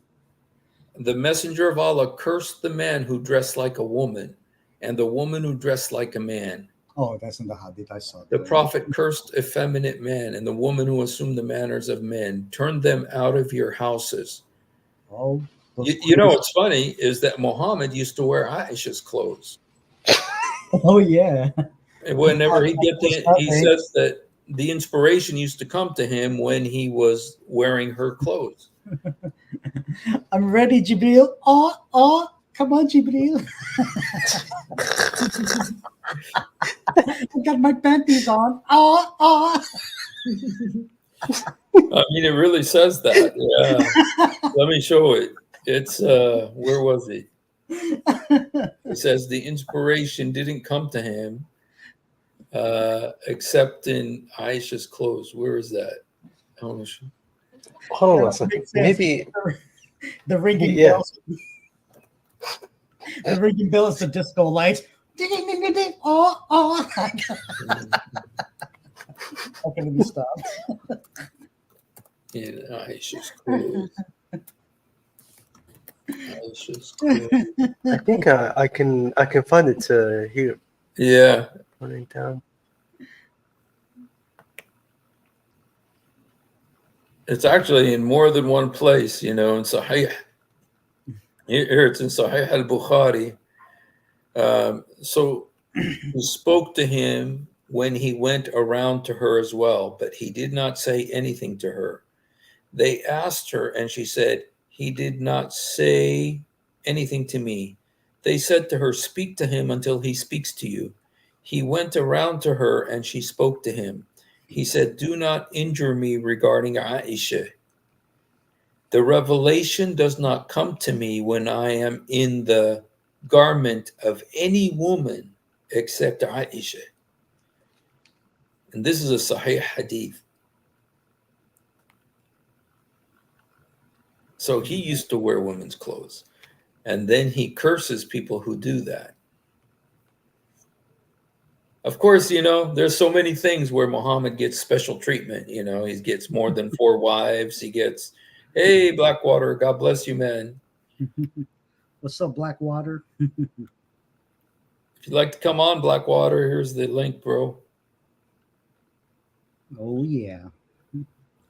The messenger of Allah cursed the man who dressed like a woman and the woman who dressed like a man. Oh, that's in the hadith. I saw The that. prophet cursed effeminate men and the woman who assumed the manners of men. Turn them out of your houses. Oh, You know what's funny is that Muhammad used to wear Aisha's clothes. Oh yeah. And whenever he Like get Chris to, he Farley. says that the inspiration used to come to him when he was wearing her clothes. I'm ready, Jibril. Oh, come on, Jibril. I got my panties on. Oh. I mean, it really says that. Yeah. Let me show it. It's where was it? It says the inspiration didn't come to him except in Aisha's clothes. Where is that? I want to show. Hold on a That second. makes sense. Maybe, The ringing yeah. bells. The ringing bell is the disco lights. Ding, ding, ding, ding, ding. Oh. Okay, let me stop. In Aisha's clothes. Aisha's clothes. I think I can find it here. Yeah. Running down. It's actually in more than one place, in Sahih. Here it's in Sahih al-Bukhari. So he spoke to him when he went around to her as well, but he did not say anything to her. They asked her, and she said, he did not say anything to me. They said to her, speak to him until he speaks to you. He went around to her, and she spoke to him. He said, do not injure me regarding Aisha. The revelation does not come to me when I am in the garment of any woman except Aisha. And this is a Sahih hadith. So he used to wear women's clothes. And then he curses people who do that. Of course, there's so many things where Muhammad gets special treatment. He gets more than 4 wives. He gets, hey, Blackwater, God bless you, man. What's up, Blackwater? If you'd like to come on, Blackwater, here's the link, bro. Oh yeah.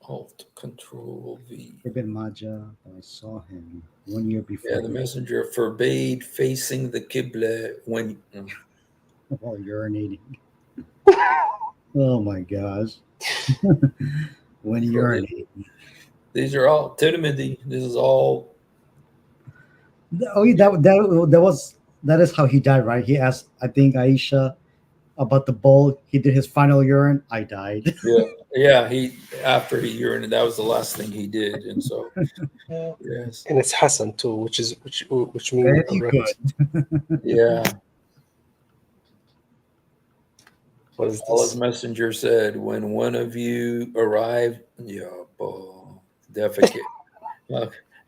Alt Control V. Ibn Majah. I saw him 1 year before. Yeah, the messenger forbade facing the Qibla when. While urinating. Oh my gosh. When urinating. These are all Tirmidhi. This is all. Oh, yeah, that is how he died, right? He asked, I think, Aisha about the bowl. He did his final urine. I died. Yeah. He after he urinated, that was the last thing he did, and so yes, And it's Hassan too, which means Very correct. good. yeah. What is Allah's this? messenger said, "When one of you arrived, defecate."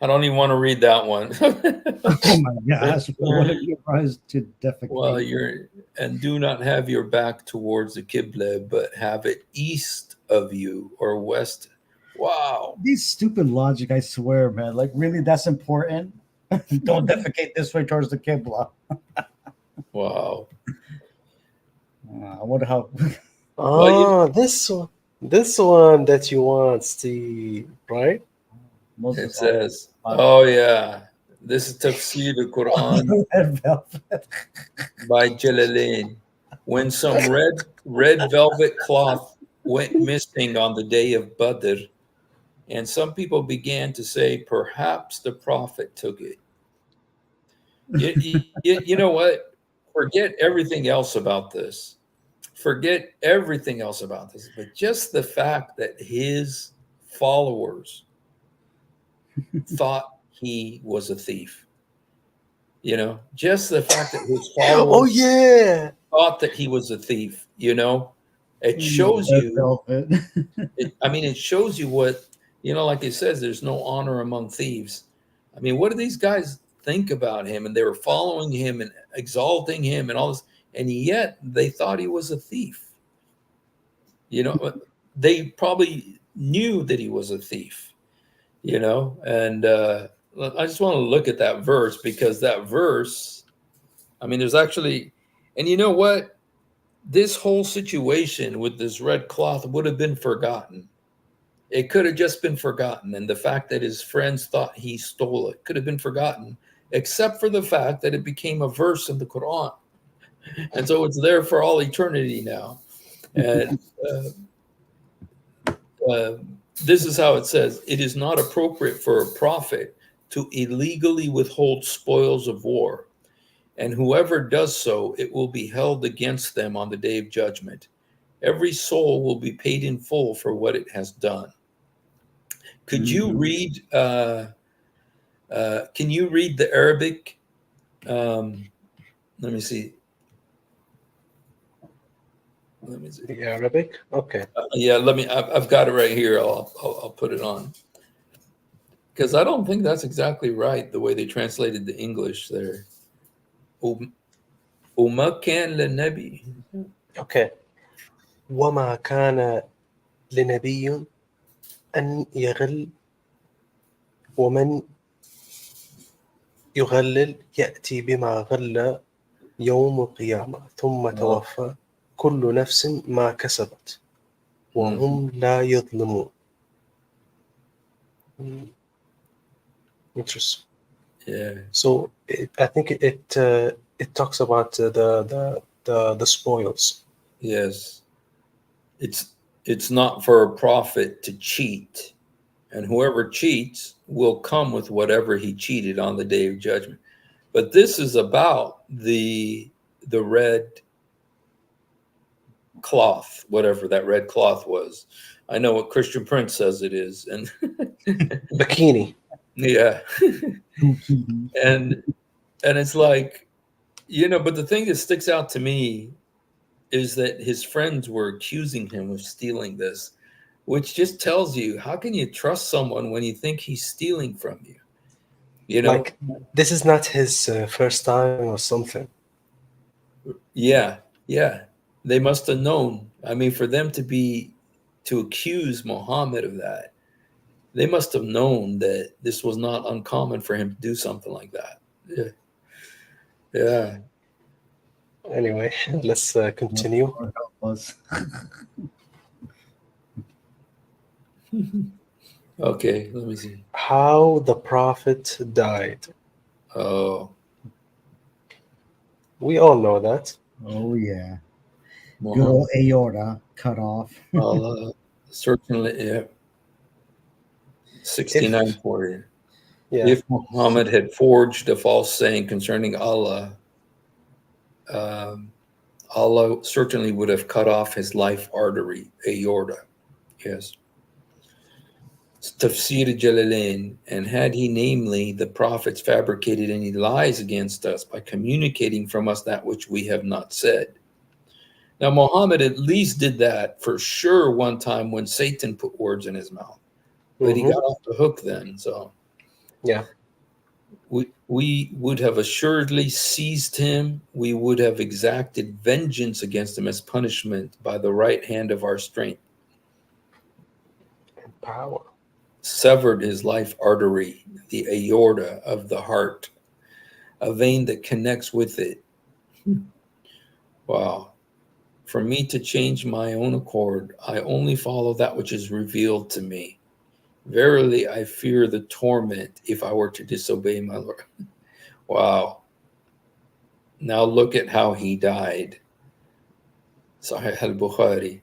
I don't even want to read that one. Oh my gosh. What if you rise to defecate? Well, and do not have your back towards the Qibla, but have it east of you or west. Wow. These stupid logic, I swear, man. Like, really, that's important? Don't defecate this way towards the Qibla. Wow. I wonder how. Oh, this one that you want, Steve, right? It Moses says, oh yeah, this is Tafsir al-Quran Red velvet. by Jalalain. When some red velvet cloth went missing on the day of Badr, and some people began to say, perhaps the Prophet took it. You know what? Forget everything else about this. Forget everything else about this. But just the fact that his followers thought he was a thief. Just the fact that his Oh followers yeah. thought that he was a thief, it shows Red you, velvet. it shows you what, like it says, there's no honor among thieves. I mean, what do these guys think about him? And they were following him and exalting him and all this, and yet they thought he was a thief. They probably knew that he was a thief, and I just want to look at that verse because that verse, there's actually, and you know what? This whole situation with this red cloth would have been forgotten. It could have just been forgotten. And the fact that his friends thought he stole it could have been forgotten, except for the fact that it became a verse in the Quran. And so it's there for all eternity now. And uh, this is how it says: it is not appropriate for a prophet to illegally withhold spoils of war. And whoever does so, it will be held against them on the day of judgment. Every soul will be paid in full for what it has done. Could you Mhm. read? Can you read the Arabic? Let me see. Let me see. The Arabic? Okay. Yeah, let me. I've got it right here. I'll put it on because I don't think that's exactly right the way they translated the English there. وما كان للنبي. Okay. وما كان لنبي أن يغل ومن يغلل يأتي بما غل يوم القيامة ثم Oh, توفى كل نفس ما كسبت mhm. وهم لا يظلمون. Hmm, interesting. Yeah. So I think it talks about the spoils. Yes. It's it's not for a prophet to cheat, and whoever cheats will come with whatever he cheated on the day of judgment. But this is about the red cloth, whatever that red cloth was. I know what Christian Prince says it is, and Bikini. yeah, Dookie. and it's like, but the thing that sticks out to me is that his friends were accusing him of stealing this, which just tells you, how can you trust someone when you think he's stealing from you? You know? Like this is not his first time or something. Yeah, yeah. They must have known. I mean, for them to accuse Muhammad of that, they must have known that this was not uncommon for him to do something like that. Yeah, yeah. Anyway, let's Lord continue. help us. Okay, let me see. How the Prophet died. Oh, We all know that. Oh yeah. Good Muhammad, old aorta cut off. Allah, certainly, yeah, If 69 for you. yeah, If Muhammad had forged a false saying concerning Allah, um, Allah certainly would have cut off his life artery, aorta. Yes. Tafsir Jalalain, and had he, namely, the prophets, fabricated any lies against us by communicating from us that which we have not said. Now, Muhammad at least did that for sure one time when Satan put words in his mouth, but he hmm, got off the hook then. So yeah, we would have assuredly seized him. We would have exacted vengeance against him as punishment by the right hand of our strength, and power. severed his life artery, the aorta of the heart, a vein that connects with it. Wow. For me to change my own accord, I only follow that which is revealed to me. Verily, I fear the torment if I were to disobey my Lord. Wow. Now look at how he died. Sahih al-Bukhari.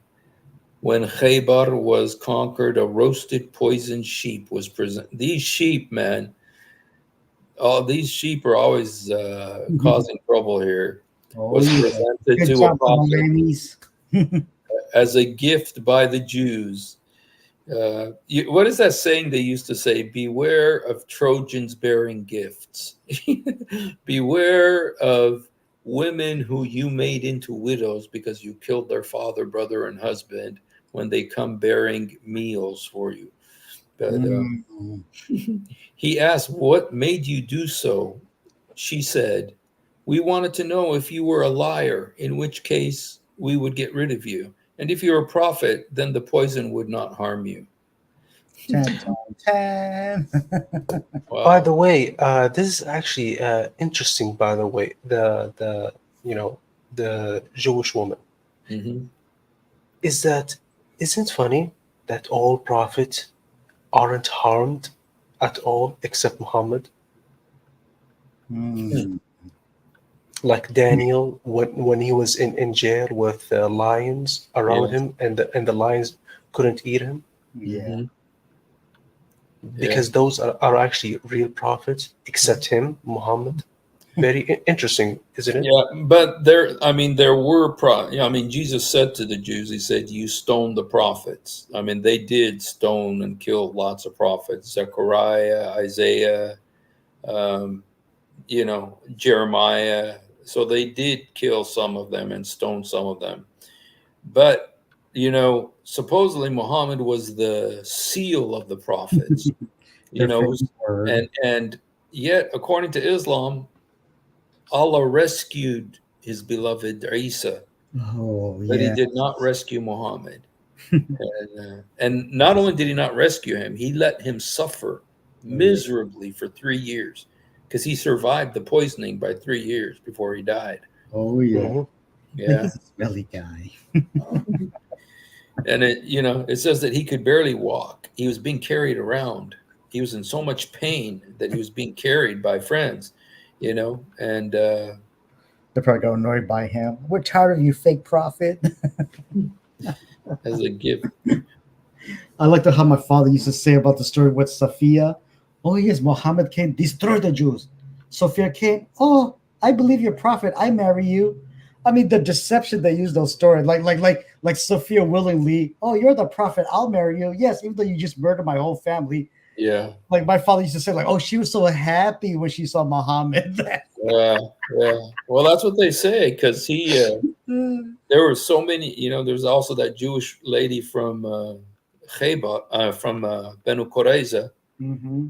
When Khaybar was conquered, a roasted poisoned sheep was present. These sheep, man, all these sheep are always causing trouble here. Oh Was yeah. presented Good to a job, prophet Lammies. as a gift by the Jews. What is that saying they used to say? Beware of Trojans bearing gifts. Beware of women who you made into widows because you killed their father, brother, and husband when they come bearing meals for you. But Mm. he asked, "What made you do so?" She said, "We wanted to know if you were a liar, in which case we would get rid of you. And if you're a prophet, then the poison would not harm you." Tan, tan, tan. By the Wow. way, this is actually interesting. By the way, the you know the Jewish woman Hmm. is that isn't funny that all prophets aren't harmed at all except Muhammad. Mm. like Daniel when he was in jail with lions around Yeah. him, and the lions couldn't eat him, Yeah. Hmm. Yeah. because those are actually real prophets, except him, Muhammad. Very interesting, isn't it? Yeah, but there, I mean, there were I mean, Jesus said to the Jews, he said, "You stone the prophets." I mean, they did stone and kill lots of prophets: Zechariah, Isaiah, um, Jeremiah. So they did kill some of them and stone some of them. But supposedly Muhammad was the seal of the prophets. You Their know, favorite word. and yet, according to Islam, Allah rescued his beloved Isa, Oh but he yeah. did not rescue Muhammad. And not only did he not rescue him, he let him suffer Oh yeah. miserably for 3 years because he survived the poisoning by 3 years before he died. Oh yeah. Hmm. Like Yeah. he's a smelly guy. And it says that he could barely walk. He was being carried around. He was in so much pain that he was being carried by friends, and They probably got annoyed by him. We're tired of you, fake prophet. as a gift. I like how my father used to say about the story with Sophia. Oh yes, Muhammad came, destroy the Jews. Sophia came. Oh, I believe you're prophet. I marry you. I mean, the deception they use those stories, like Sophia willingly. Oh, you're the prophet. I'll marry you. Yes, even though you just murdered my whole family. Yeah. Like my father used to say, like, oh, she was so happy when she saw Muhammad. Yeah. Yeah. Well, that's what they say because there were so many, there's also that Jewish lady from Khaybar, from Benu Qurayza, Hmm.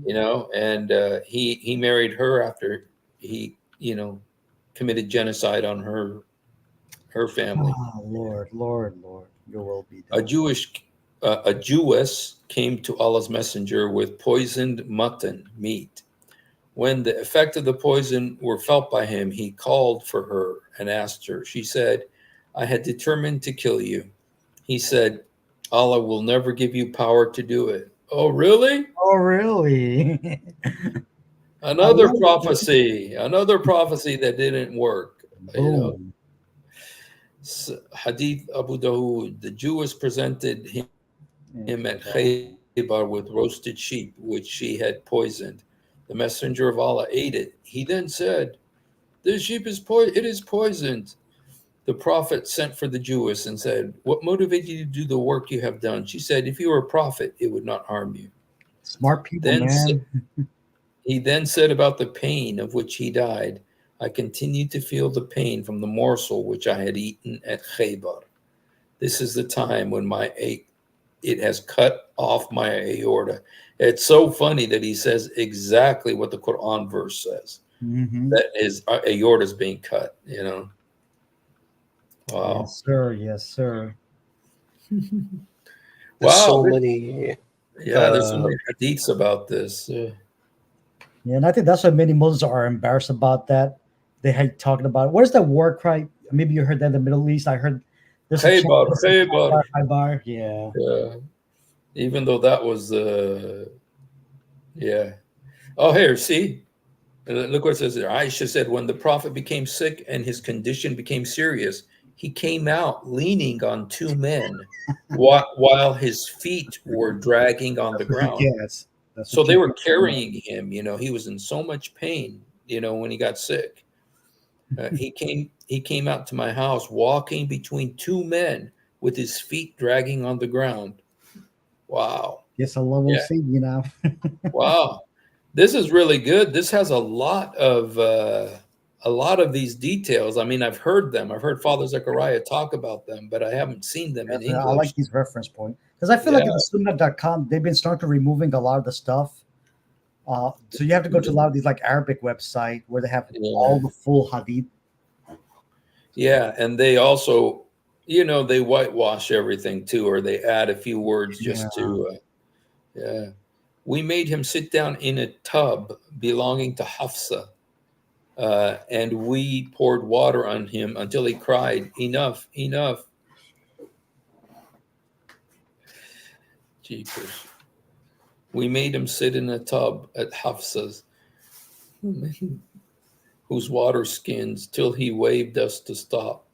and he married her after he, committed genocide on her family. Oh, Lord, Lord, Lord, your will be A done. Jewish, a Jewess came to Allah's messenger with poisoned mutton meat. When the effect of the poison were felt by him, he called for her and asked her. She said, "I had determined to kill you." He said, "Allah will never give you power to do it." Oh, really? Oh, really? I Another love it. prophecy, another prophecy that didn't work. You know, Boom. Hadith Abu Dawood, the Jewess presented him Okay, at well, Khaybar with roasted sheep, which she had poisoned. The messenger of Allah ate it. He then said, "This sheep is it is poisoned." The prophet sent for the Jewess and said, "What motivated you to do the work you have done?" She said, "If you were a prophet, it would not harm you." smart people, Then man. he then said about the pain of which he died, "I continued to feel the pain from the morsel which I had eaten at Khaybar. This is the time when it has cut off my aorta." It's so funny that he says exactly what the Quran verse says, Hmm. that his aorta is being cut. Wow. Yes, sir. Yes, sir. There's Wow. so many. Yeah, there's so Uh, many hadiths about this. Yeah, and I think that's why many Muslims are embarrassed about that. They had talking about where's the war cry? Maybe you heard that in the Middle East. I heard there's a chant Khaybar, that says Khaybar. Khaybar, Khaybar. Yeah. Yeah, even though that was, yeah. Oh, here, see? Look what it says there. Aisha said, when the Prophet became sick and his condition became serious, he came out leaning on two men while his feet were dragging on the That's what he ground. gets. That's So what they you were get. Yeah. carrying him. He was in so much pain, when he got sick. He came out to my house walking between two men with his feet dragging on the ground. Wow. Yes, Allah will Yeah. save you now. Wow. This is really good. This has a lot of these details. I mean, I've heard them. I've heard Father Zechariah talk about them, but I haven't seen them in Yes, I English. like these reference points because I feel Yeah. like in the Sunnah.com they've been starting to removing a lot of the stuff. So you have to go to a lot of these like Arabic website where they have all Yeah. the full hadith. Yeah. And they also, they whitewash everything too, or they add a few words Yeah. just to, yeah. We made him sit down in a tub belonging to Hafsa, and we poured water on him until he cried, "Enough, enough." Jeepers. We made him sit in a tub at Hafsa's. whose water skins till he waved us to stop.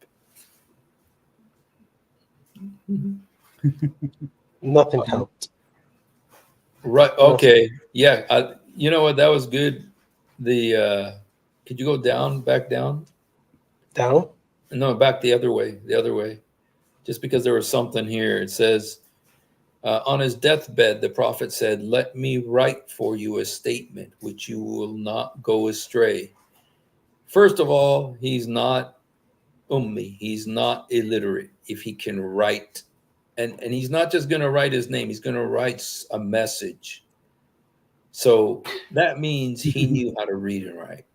Nothing helped. Right. Nothing. Okay. Yeah. You know what? That was good. Could you go down, back down? Down? No, back the other way. The other way. Just because there was something here. It says, on his deathbed, the prophet said, "Let me write for you a statement which you will not go astray." First of all, he's not ummi. He's not illiterate. If he can write, and he's not just going to write his name. He's going to write a message. So that means he knew how to read and write.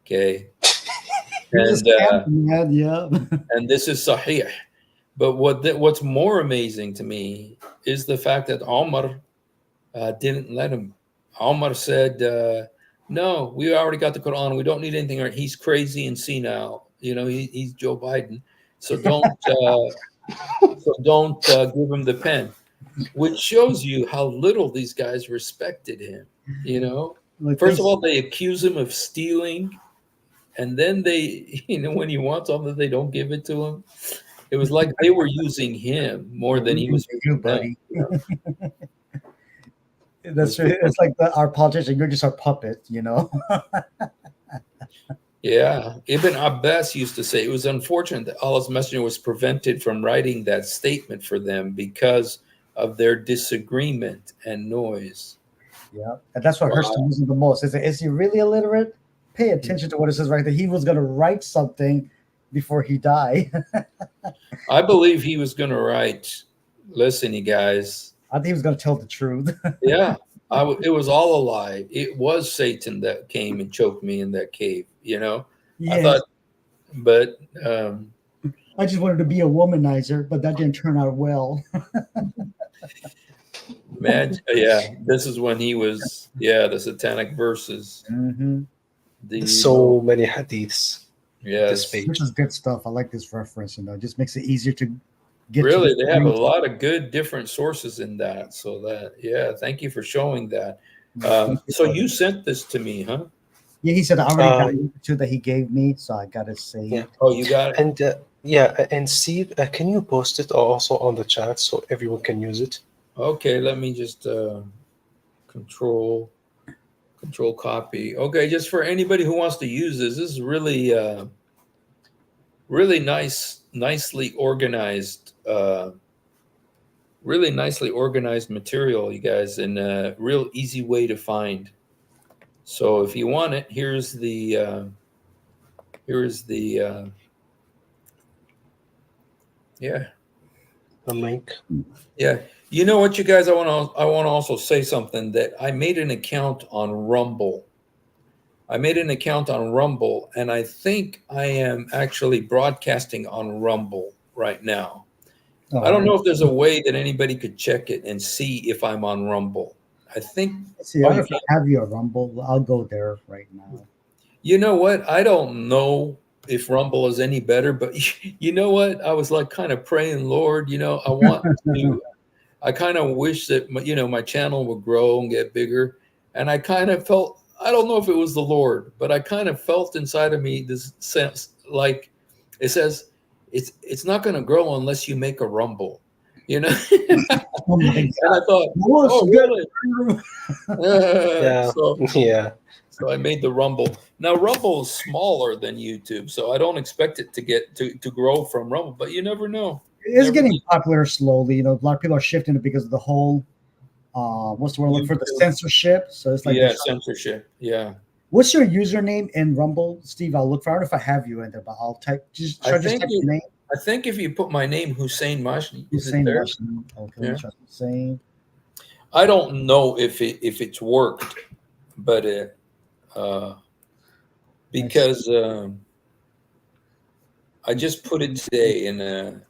Okay, He was and a scammer, man. Yeah. and this is sahih. But what's more amazing to me is the fact that Omar didn't let him. Omar said, "No, we already got the Quran. We don't need anything. He's crazy and senile. You know, he's Joe Biden. So don't give him the pen." Which shows you how little these guys respected him. You know, Like first of all, they accuse him of stealing, and then they, when he wants something, they don't give it to him. It was like they were using him more than he was you, using them. buddy. You know? That's right. It's like our politician. You're just our puppet, you know. Yeah, Ibn Abbas used to say it was unfortunate that Allah's Messenger was prevented from writing that statement for them because of their disagreement and noise. Yeah, and that's what hurts the Wow. Muslim the most. Is he really illiterate? Pay attention to what it says right there. He was going to write something before he died. I believe he was going to write, "Listen, you guys, I think he was going to tell the truth. yeah, it was all a lie. It was Satan that came and choked me in that cave." You know, I Yes, thought, but I just wanted to be a womanizer, but that didn't turn out well. man, yeah, this is when he was, the satanic verses. Hmm. Do you So many hadiths. This Yes. page. This is good stuff. I like this reference. It just makes it easier to get to Really, the they have a point. lot of good different sources in that. So thank you for showing that. Thank you, So buddy. you sent this to me, huh? Yeah, he said I already Uh, got the two that he gave me, so I got it saved. Yeah. Oh, you got it? And and Steve, can you post it also on the chat so everyone can use it? Okay, let me just control copy. Okay, just for anybody who wants to use this is really nicely organized really nicely organized material, you guys, and a real easy way to find. So if you want it, here's the yeah. The link. Yeah. You know what, you guys, I want to also say something that I made an account on Rumble. And I think I am actually broadcasting on Rumble right now. I don't know if there's a way that anybody could check it and see if I'm on Rumble. I think. Let's see, Oh, I don't you know if I have you a Rumble. I'll go there right now. You know what? I don't know if Rumble is any better, but you know what? I was like kind of praying, Lord, I kind of wish that my channel would grow and get bigger. And I kind of felt, I don't know if it was the Lord, but I kind of felt inside of me this sense, like it says, it's not going to grow unless you make a Rumble, Oh my And God. I thought, What's oh, good? really? Yeah. Yeah. So I made the Rumble. Now Rumble is smaller than YouTube, so I don't expect it to get to grow from Rumble. But you never know. It's Never getting know. popular slowly. A lot of people are shifting it because of the whole what's the word like for the YouTube. censorship. So it's like Yeah, censorship. Yeah, what's your username in Rumble, Steve? I'll look for it. I don't know if I have you in there, but I'll type just I should I just think type your name. I think if you put my name, Hussein Mashni, is it Hussein there? Mashni. Okay, let Yeah. me try Hussein. I don't know if it's worked, but because I just put it today in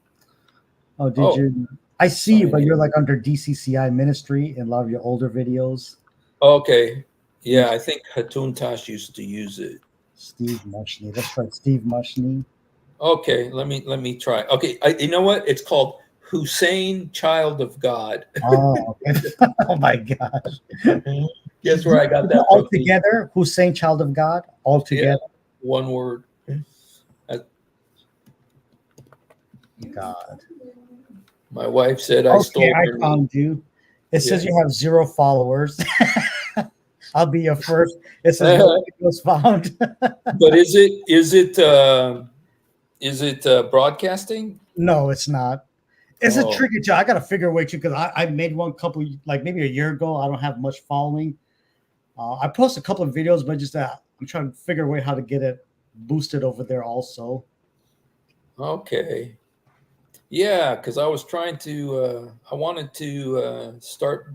Oh, did you? I see you, sign but in. you're like under DCCI ministry in a lot of your older videos. Okay. Yeah, I think Hatun Tash used to use it. Steve Mushni. Let's try Steve Mushni. Okay, let me try. Okay, you know what? It's called Hussein, Child of God. Oh, okay. Oh my gosh. Guess where I got that All from? Steve? together, Hussein, child of God, all Yeah, together. one word. God. My wife said I Okay, stole I her name. found you. It Yeah. says you have 0 followers. I'll be your first. It says no videos found. But is it broadcasting? No, it's not. It's a Oh, tricky job. I got to figure a way to because I made one couple like maybe a year ago. I don't have much following. I post a couple of videos, but just I'm trying to figure a way how to get it boosted over there also. okay. Yeah, because I was trying to. I wanted to start,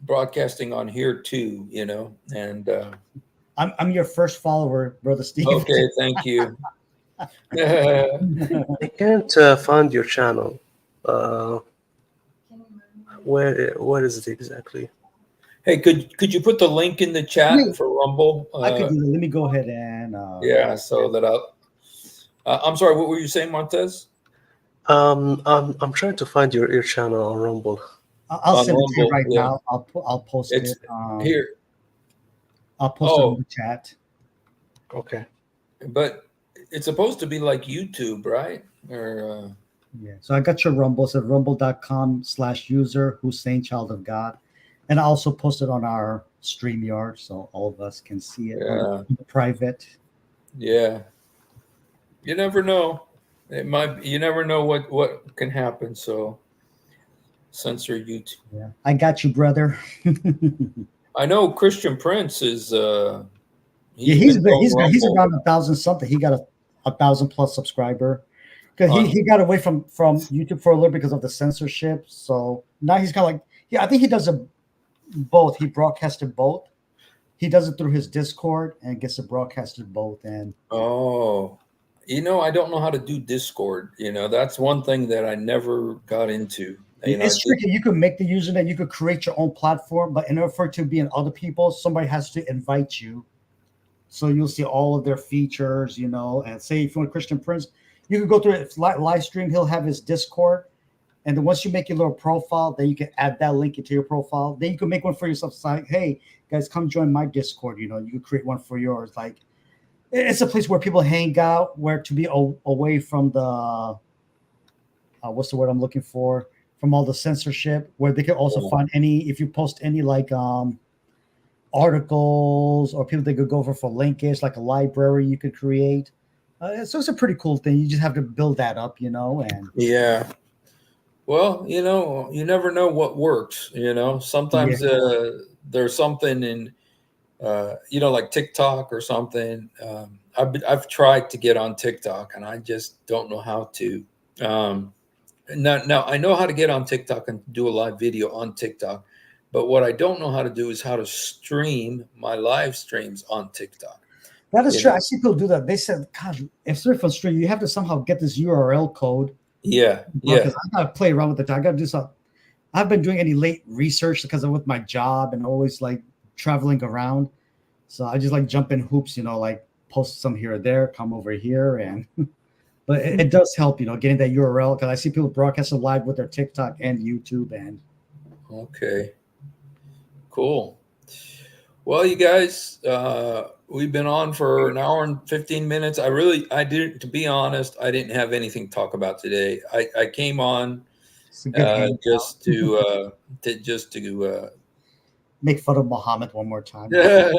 broadcasting on here too. And I'm your first follower, brother Steve. okay, thank you. Hey, I can't find your channel. Uh, where is it exactly? could you put the link in the chat for Rumble? I could do that. Let me go ahead and Yeah, so that I'll. I'm sorry. What were you saying, Montez? I'm trying to find your channel on Rumble. I'll On send it to you Rumble, right yeah. now. I'll post It's it. here. I'll post it in Oh, the chat. Okay. but it's supposed to be like YouTube, right? Or Yeah. So I got your Rumble. It's at rumble.com/user Hussein Child of God. And I also posted on our StreamYard so all of us can see it on yeah, the private. yeah. You never know. It might. You never know what can happen. So censor YouTube. Yeah. I got you, brother. Yeah, I know Christian Prince is. He's he's been been, doing he's Rumble around 1,000 something. He got a 1,000 plus subscriber. Because on. he got away from YouTube for a little because of the censorship. So now he's kind of like, yeah, I think he does both. He broadcasted both. He does it through his Discord and gets it broadcasted both. And Oh, I don't know how to do Discord. That's one thing that I never got into. I it's just tricky. You could make the username, you could create your own platform, but in order for it to be in other people, somebody has to invite you. So you'll see all of their features, and say if you want Christian Prince, you could go through it live stream. He'll have his Discord. And then once you make your little profile, then you can add that link into your profile. Then you can make one for yourself. It's like, hey, guys, come join my Discord. You can create one for yours. Like, it's a place where people hang out, where to be away from the what's the word I'm looking for? From all the censorship, where they can also find if you post any like articles or people they could go for linkage, like a library you could create. So it's a pretty cool thing. You just have to build that up, and yeah. Well, you never know what works. yeah. Sometimes there's something in, like TikTok or something. I've tried to get on TikTok and I just don't know how to. Now I know how to get on TikTok and do a live video on TikTok, but what I don't know how to do is how to stream my live streams on TikTok. That is You true. know? I see people do that. They said, "God, if they're from stream, you have to somehow get this URL code." Yeah, Because yeah, I gotta play around with it. I gotta do some. I've been doing any late research because I'm with my job and always like traveling around. So I just like jump in hoops, like post some here or there, come over here, and but it does help, getting that URL because I see people broadcasting live with their TikTok and YouTube and okay, cool. Well, you guys, we've been on for an hour and 15 minutes. I didn't, to be honest, I didn't have anything to talk about today. I came on it's a good hang. just to Make fun of Muhammad one more time. yeah,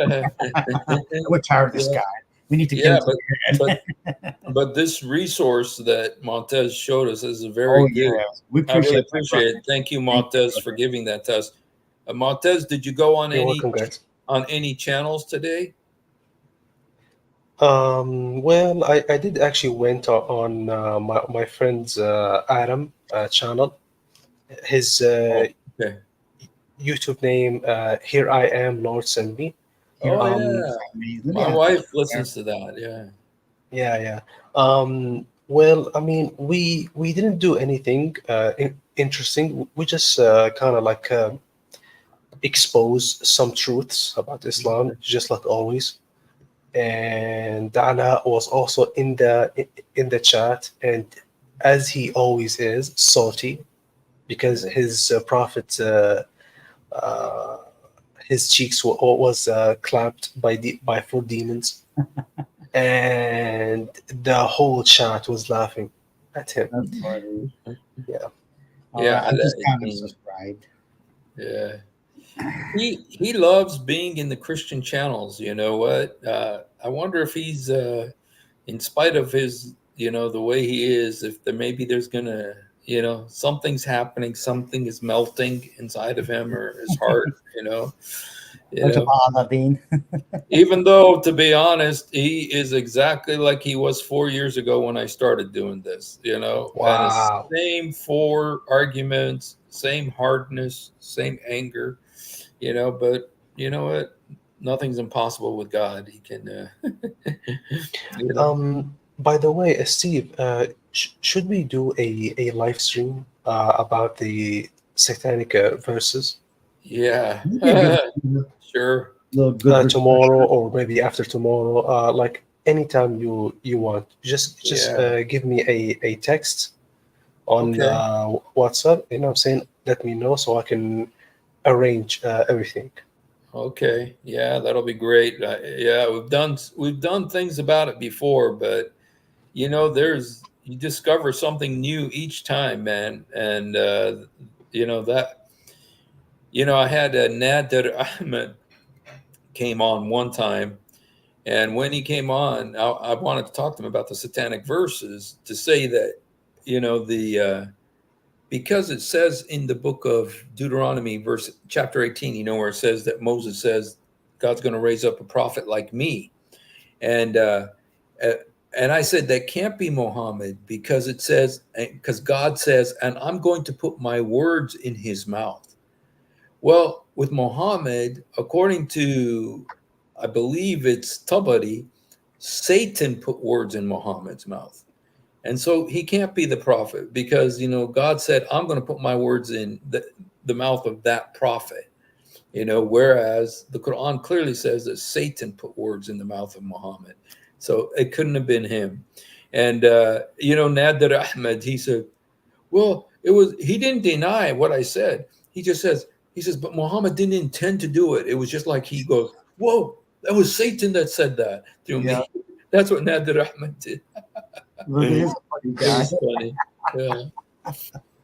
We're tired of this guy. We need to get yeah, into the but but this resource that Montez showed us is Oh very good. yeah, we I really appreciate that, appreciate brother. it. Thank you, Thank you, Montez, for brother. giving that to us. Montez, did you go You're welcome, guys. on any channels today? Well, I did actually went on my friend's Adam channel. His Oh, okay. YouTube name, Here I Am, Lord Send Me. Here, Oh Um, yeah. let me My add wife that there. listens to that. Yeah. yeah, yeah. Well, I mean, we didn't do anything interesting. We just kind of like expose some truths about Islam, just like always. And Dana was also in the chat, and as he always is, salty because his prophet uh, his cheeks was clapped by four demons, and the whole chat was laughing at him. That's funny. Yeah. All Yeah, right, I just I kind of mean, subscribed. yeah. He loves being in the Christian channels. You know what? I wonder if he's in spite of his, the way he is, if there maybe there's gonna, something's happening, something is melting inside of him or his heart. You Bunch of know. Aladdin. Even though, to be honest, he is exactly like he was 4 years ago when I started doing this. And the Wow. same four arguments, same hardness, same anger. But you know what? Nothing's impossible with God. He can, you know, By the way, Steve, should we do a live stream about the satanic verses yeah, Maybe a good sure, little good tomorrow refresher. or maybe after tomorrow? Like anytime you want. Just yeah, give me a text on okay, WhatsApp. You know what I'm saying? Let me know so I can arrange everything. okay, yeah, that'll be great. Yeah, we've done things about it before, but there's you discover something new each time, man, and that I had Nader Ahmed came on one time. And when he came on, I wanted to talk to him about the satanic verses to say that, the because it says in the book of Deuteronomy, verse chapter 18, where it says that Moses says God's going to raise up a prophet like me, and uh, and I said that can't be Muhammad because it says because God says, and I'm going to put my words in his mouth. Well, with Muhammad, according to, I believe it's Tabari, Satan put words in Muhammad's mouth. And so he can't be the prophet because, God said, I'm going to put my words in the mouth of that prophet, whereas the Quran clearly says that Satan put words in the mouth of Muhammad. So it couldn't have been him. And, Nader Ahmed, he said, well, he didn't deny what I said. He says, but Muhammad didn't intend to do it. It was just like he goes, whoa, that was Satan that said that through Yeah, me. That's what Nadir Ahmed did. look, he's a funny It guy. was funny.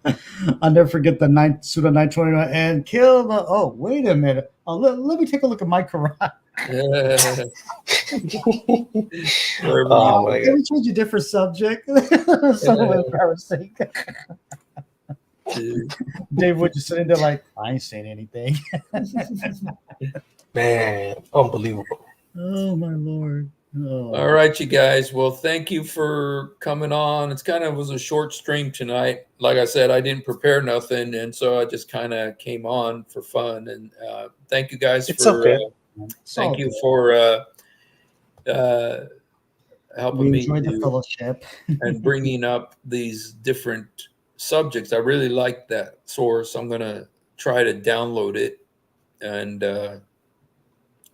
Yeah. I'll never forget the ninth Surah 921 and kill the. Oh, wait a minute. Let me take a look at my Quran. Yeah. Wherever you Oh Oh, my can god. we change a different subject? So yeah, embarrassing. dude. Dave was just sitting there like, I ain't saying anything. Man, unbelievable. Oh my lord. All Oh, right, you guys. Well, thank you for coming on. It's kind of was a short stream tonight. Like I said, I didn't prepare nothing, and so I just kind of came on for fun. And thank you guys It's for okay. it's thank all you good. for uh, We helping me enjoyed the to fellowship. and bringing up these different subjects. I really like that source. I'm gonna try to download it, and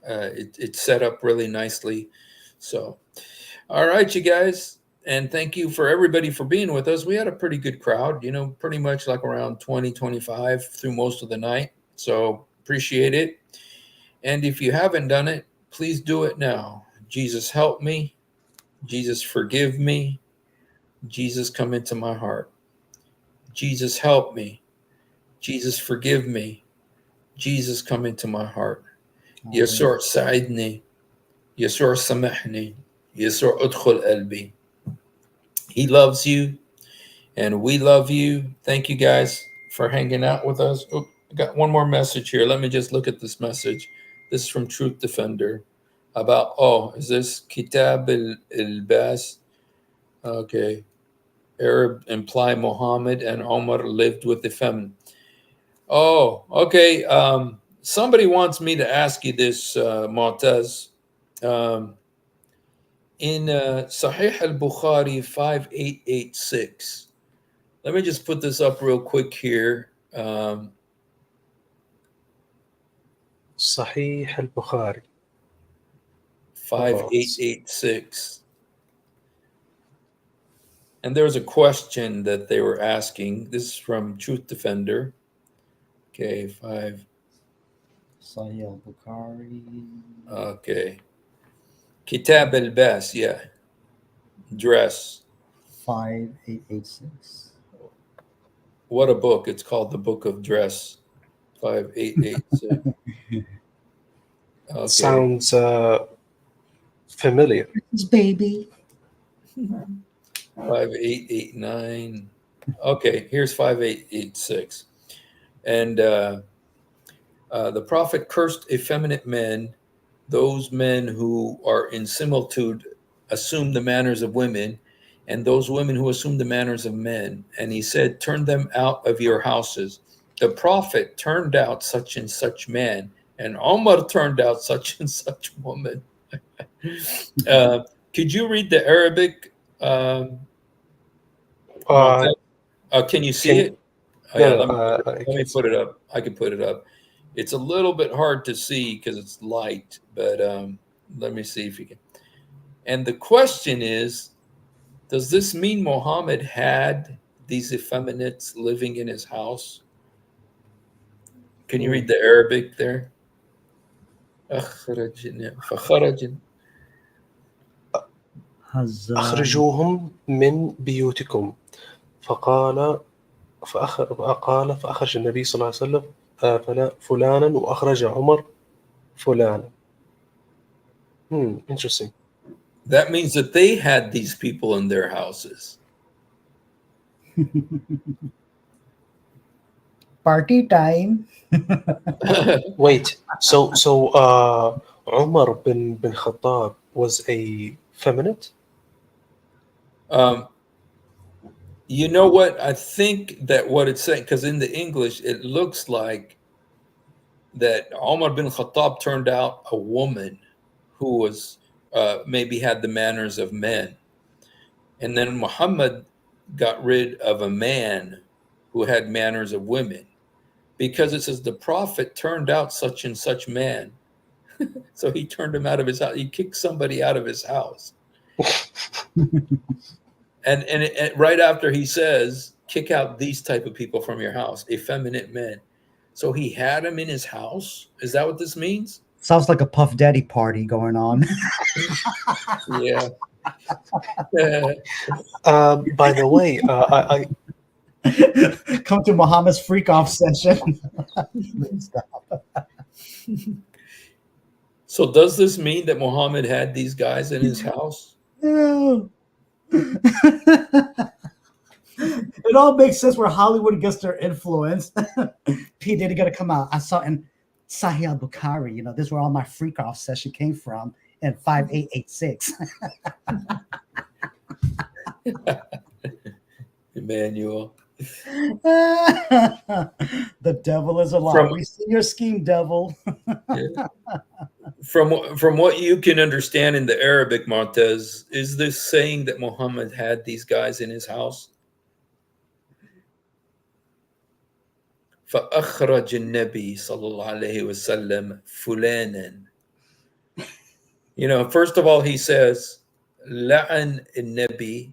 it's set up really nicely. So, all right, you guys, and thank you for everybody for being with us. We had a pretty good crowd, pretty much like around 20, 25 through most of the night. So appreciate it. And if you haven't done it, please do it now. Jesus, help me. Jesus, forgive me. Jesus, come into my heart. Jesus, help me. Jesus, forgive me. Jesus, come into my heart. Amen. يسوع ساعدني. يسوع سامحني. يسوع ادخل قلبي. He loves you and we love you. Thank you guys for hanging out with us. Oh, I got one more message here. Let me just look at this message. This is from Truth Defender about, is this Kitab al-Bas? Okay. Arab imply Muhammad and Omar lived with the feminine. Oh, okay. Somebody wants me to ask you this, Mu'taz. Um, in Sahih al-Bukhari 5886. Let me just put this up real quick here. Sahih al-Bukhari. Oh, 5886. And there was a question that they were asking. This is from Truth Defender. Okay, 5. Sahih al Bukhari. Okay. Kitab al-Bas, yeah. Dress. 5886. What a book. It's called the Book of Dress. 5886. Okay. Sounds familiar. This baby. 5889. Okay, here's 5886. And the Prophet cursed effeminate men, those men who are in similitude assume the manners of women, and those women who assume the manners of men. And he said, turn them out of your houses. The Prophet turned out such and such man, and Omar turned out such and such woman. uh, could you read the Arabic, Uh, Montez? Can you see can it? Oh no yeah, no I let me can see. put it up. I can put it up. It's a little bit hard to see because it's light, but let me see if you can. And the question is, does this mean Muhammad had these effeminates living in his house? Can you Hmm. read the Arabic there? فخرج. Hazar. أخرجوهم من بيوتكم فقال فأخرج النبي صلى الله عليه وسلم فلانا وأخرج عمر فلانا. Interesting. That means that they had these people in their houses. Party time. Wait, Umar bin Khattab was a feminine? um, you know what? I think that what it's saying, because in the English, it looks like that Omar bin Khattab turned out a woman who was maybe had the manners of men. And then Muhammad got rid of a man who had manners of women because it says the prophet turned out such and such man. So he turned him out of his house. He kicked somebody out of his house. And right after he says, kick out these type of people from your house, effeminate men. So he had him in his house. Is that what this means? Sounds like a Puff Daddy party going on. Yeah. By the way, Come to Muhammad's freak off session. Stop. So does this mean that Muhammad had these guys in his house? No. It all makes sense where Hollywood gets their influence. P. Diddy got to come out. I saw in Sahih al Bukhari, this is where all my freak off session came from in 5886. Emmanuel. The devil is a lie. From We see your scheme, devil. yeah. From what you can understand in the Arabic, Montez, is this saying that Muhammad had these guys in his house? فأخرج النبي صلى الله عليه وسلم فلانا. First of all, he says, لعن النبي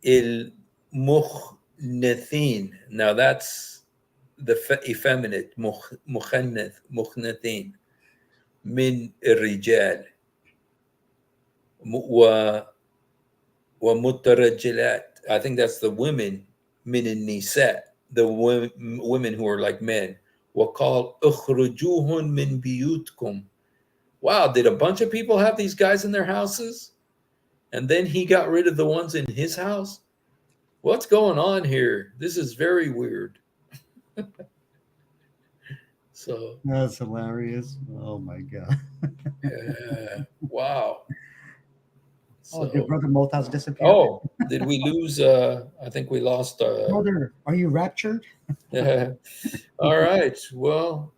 المخنثين. Now that's the effeminate, مخنثين من الرجال و ومترجلات. I think that's the women, من النساء, the women who are like men. وقال اخرجوهن من بيوتكم. Wow, did a bunch of people have these guys in their houses? And then he got rid of the ones in his house? What's going on here? This is very weird. So, That's hilarious. Oh my god. wow. Oh, did So, Brother Motas disappear? oh, did we lose? I think we lost. Brother, are you raptured? All right. Well,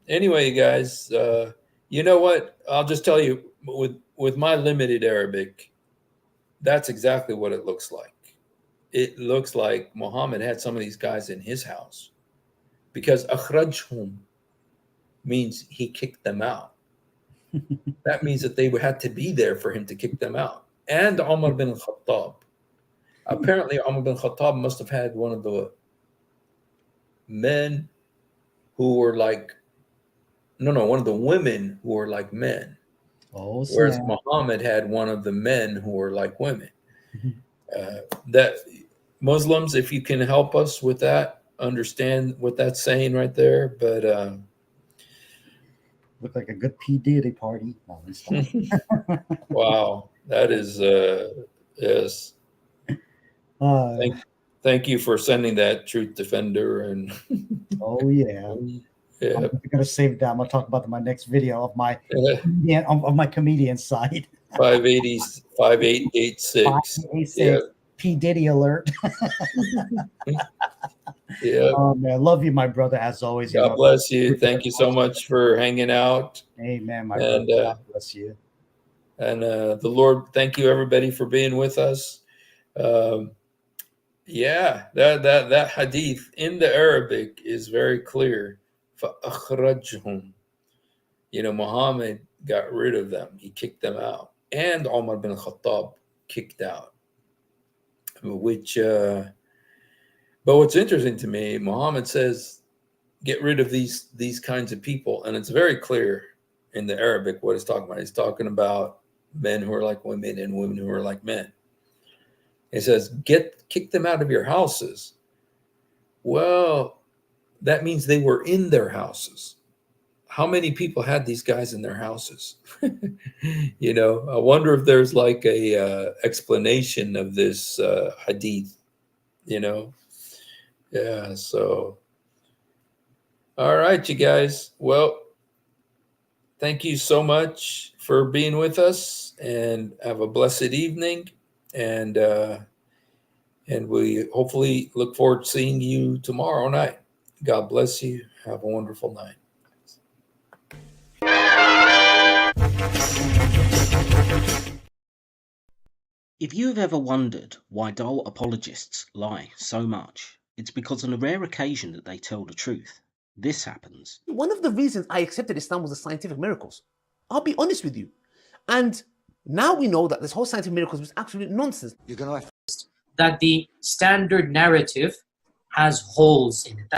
anyway, you guys, you know what? I'll just tell you with my limited Arabic, that's exactly what it looks like. It looks like Muhammad had some of these guys in his house because akhrajhum means he kicked them out. That means that they had to be there for him to kick them out. And Umar bin Khattab. Apparently, Umar bin Khattab must have had one of the men who were like one of the women who are like men, Oh, whereas snap. Muhammad had one of the men who were like women. Mhm. That Muslims, if you can help us with that, understand what that's saying right there. But Looked like a good P. Diddy party. No, let me stop. wow, that is yes. Uh, Thank you for sending that, Truth Defender, and oh, yeah. yeah, I'm gonna save that. I'm gonna talk about that in my next video of my of my comedian side. 580 5886. Yeah, 586 P Diddy alert. yeah. Oh man, love you, my brother, as always. You God know, bless you. Thank you so much for hanging out. amen, my brother. And God bless you. the Lord, thank you everybody for being with us. Um, yeah, that hadith in the Arabic is very clear. فَأَخْرَجْهُمْ. Muhammad got rid of them. He kicked them out. And Umar bin Khattab kicked out. Which, but what's interesting to me, Muhammad says, get rid of these kinds of people. And it's very clear in the Arabic what he's talking about. He's talking about men who are like women and women who are like men. He says, kick them out of your houses. Well, that means they were in their houses. How many people had these guys in their houses? I wonder if there's like a explanation of this hadith. Yeah. So, all right, you guys. Well, thank you so much for being with us, and have a blessed evening. And we hopefully look forward to seeing you tomorrow night. God bless you. Have a wonderful night. If you have ever wondered why dull apologists lie so much, it's because on a rare occasion that they tell the truth. This happens. One of the reasons I accepted Islam was the scientific miracles. I'll be honest with you. And now we know that this whole scientific miracles was absolute nonsense. That the standard narrative has holes in it.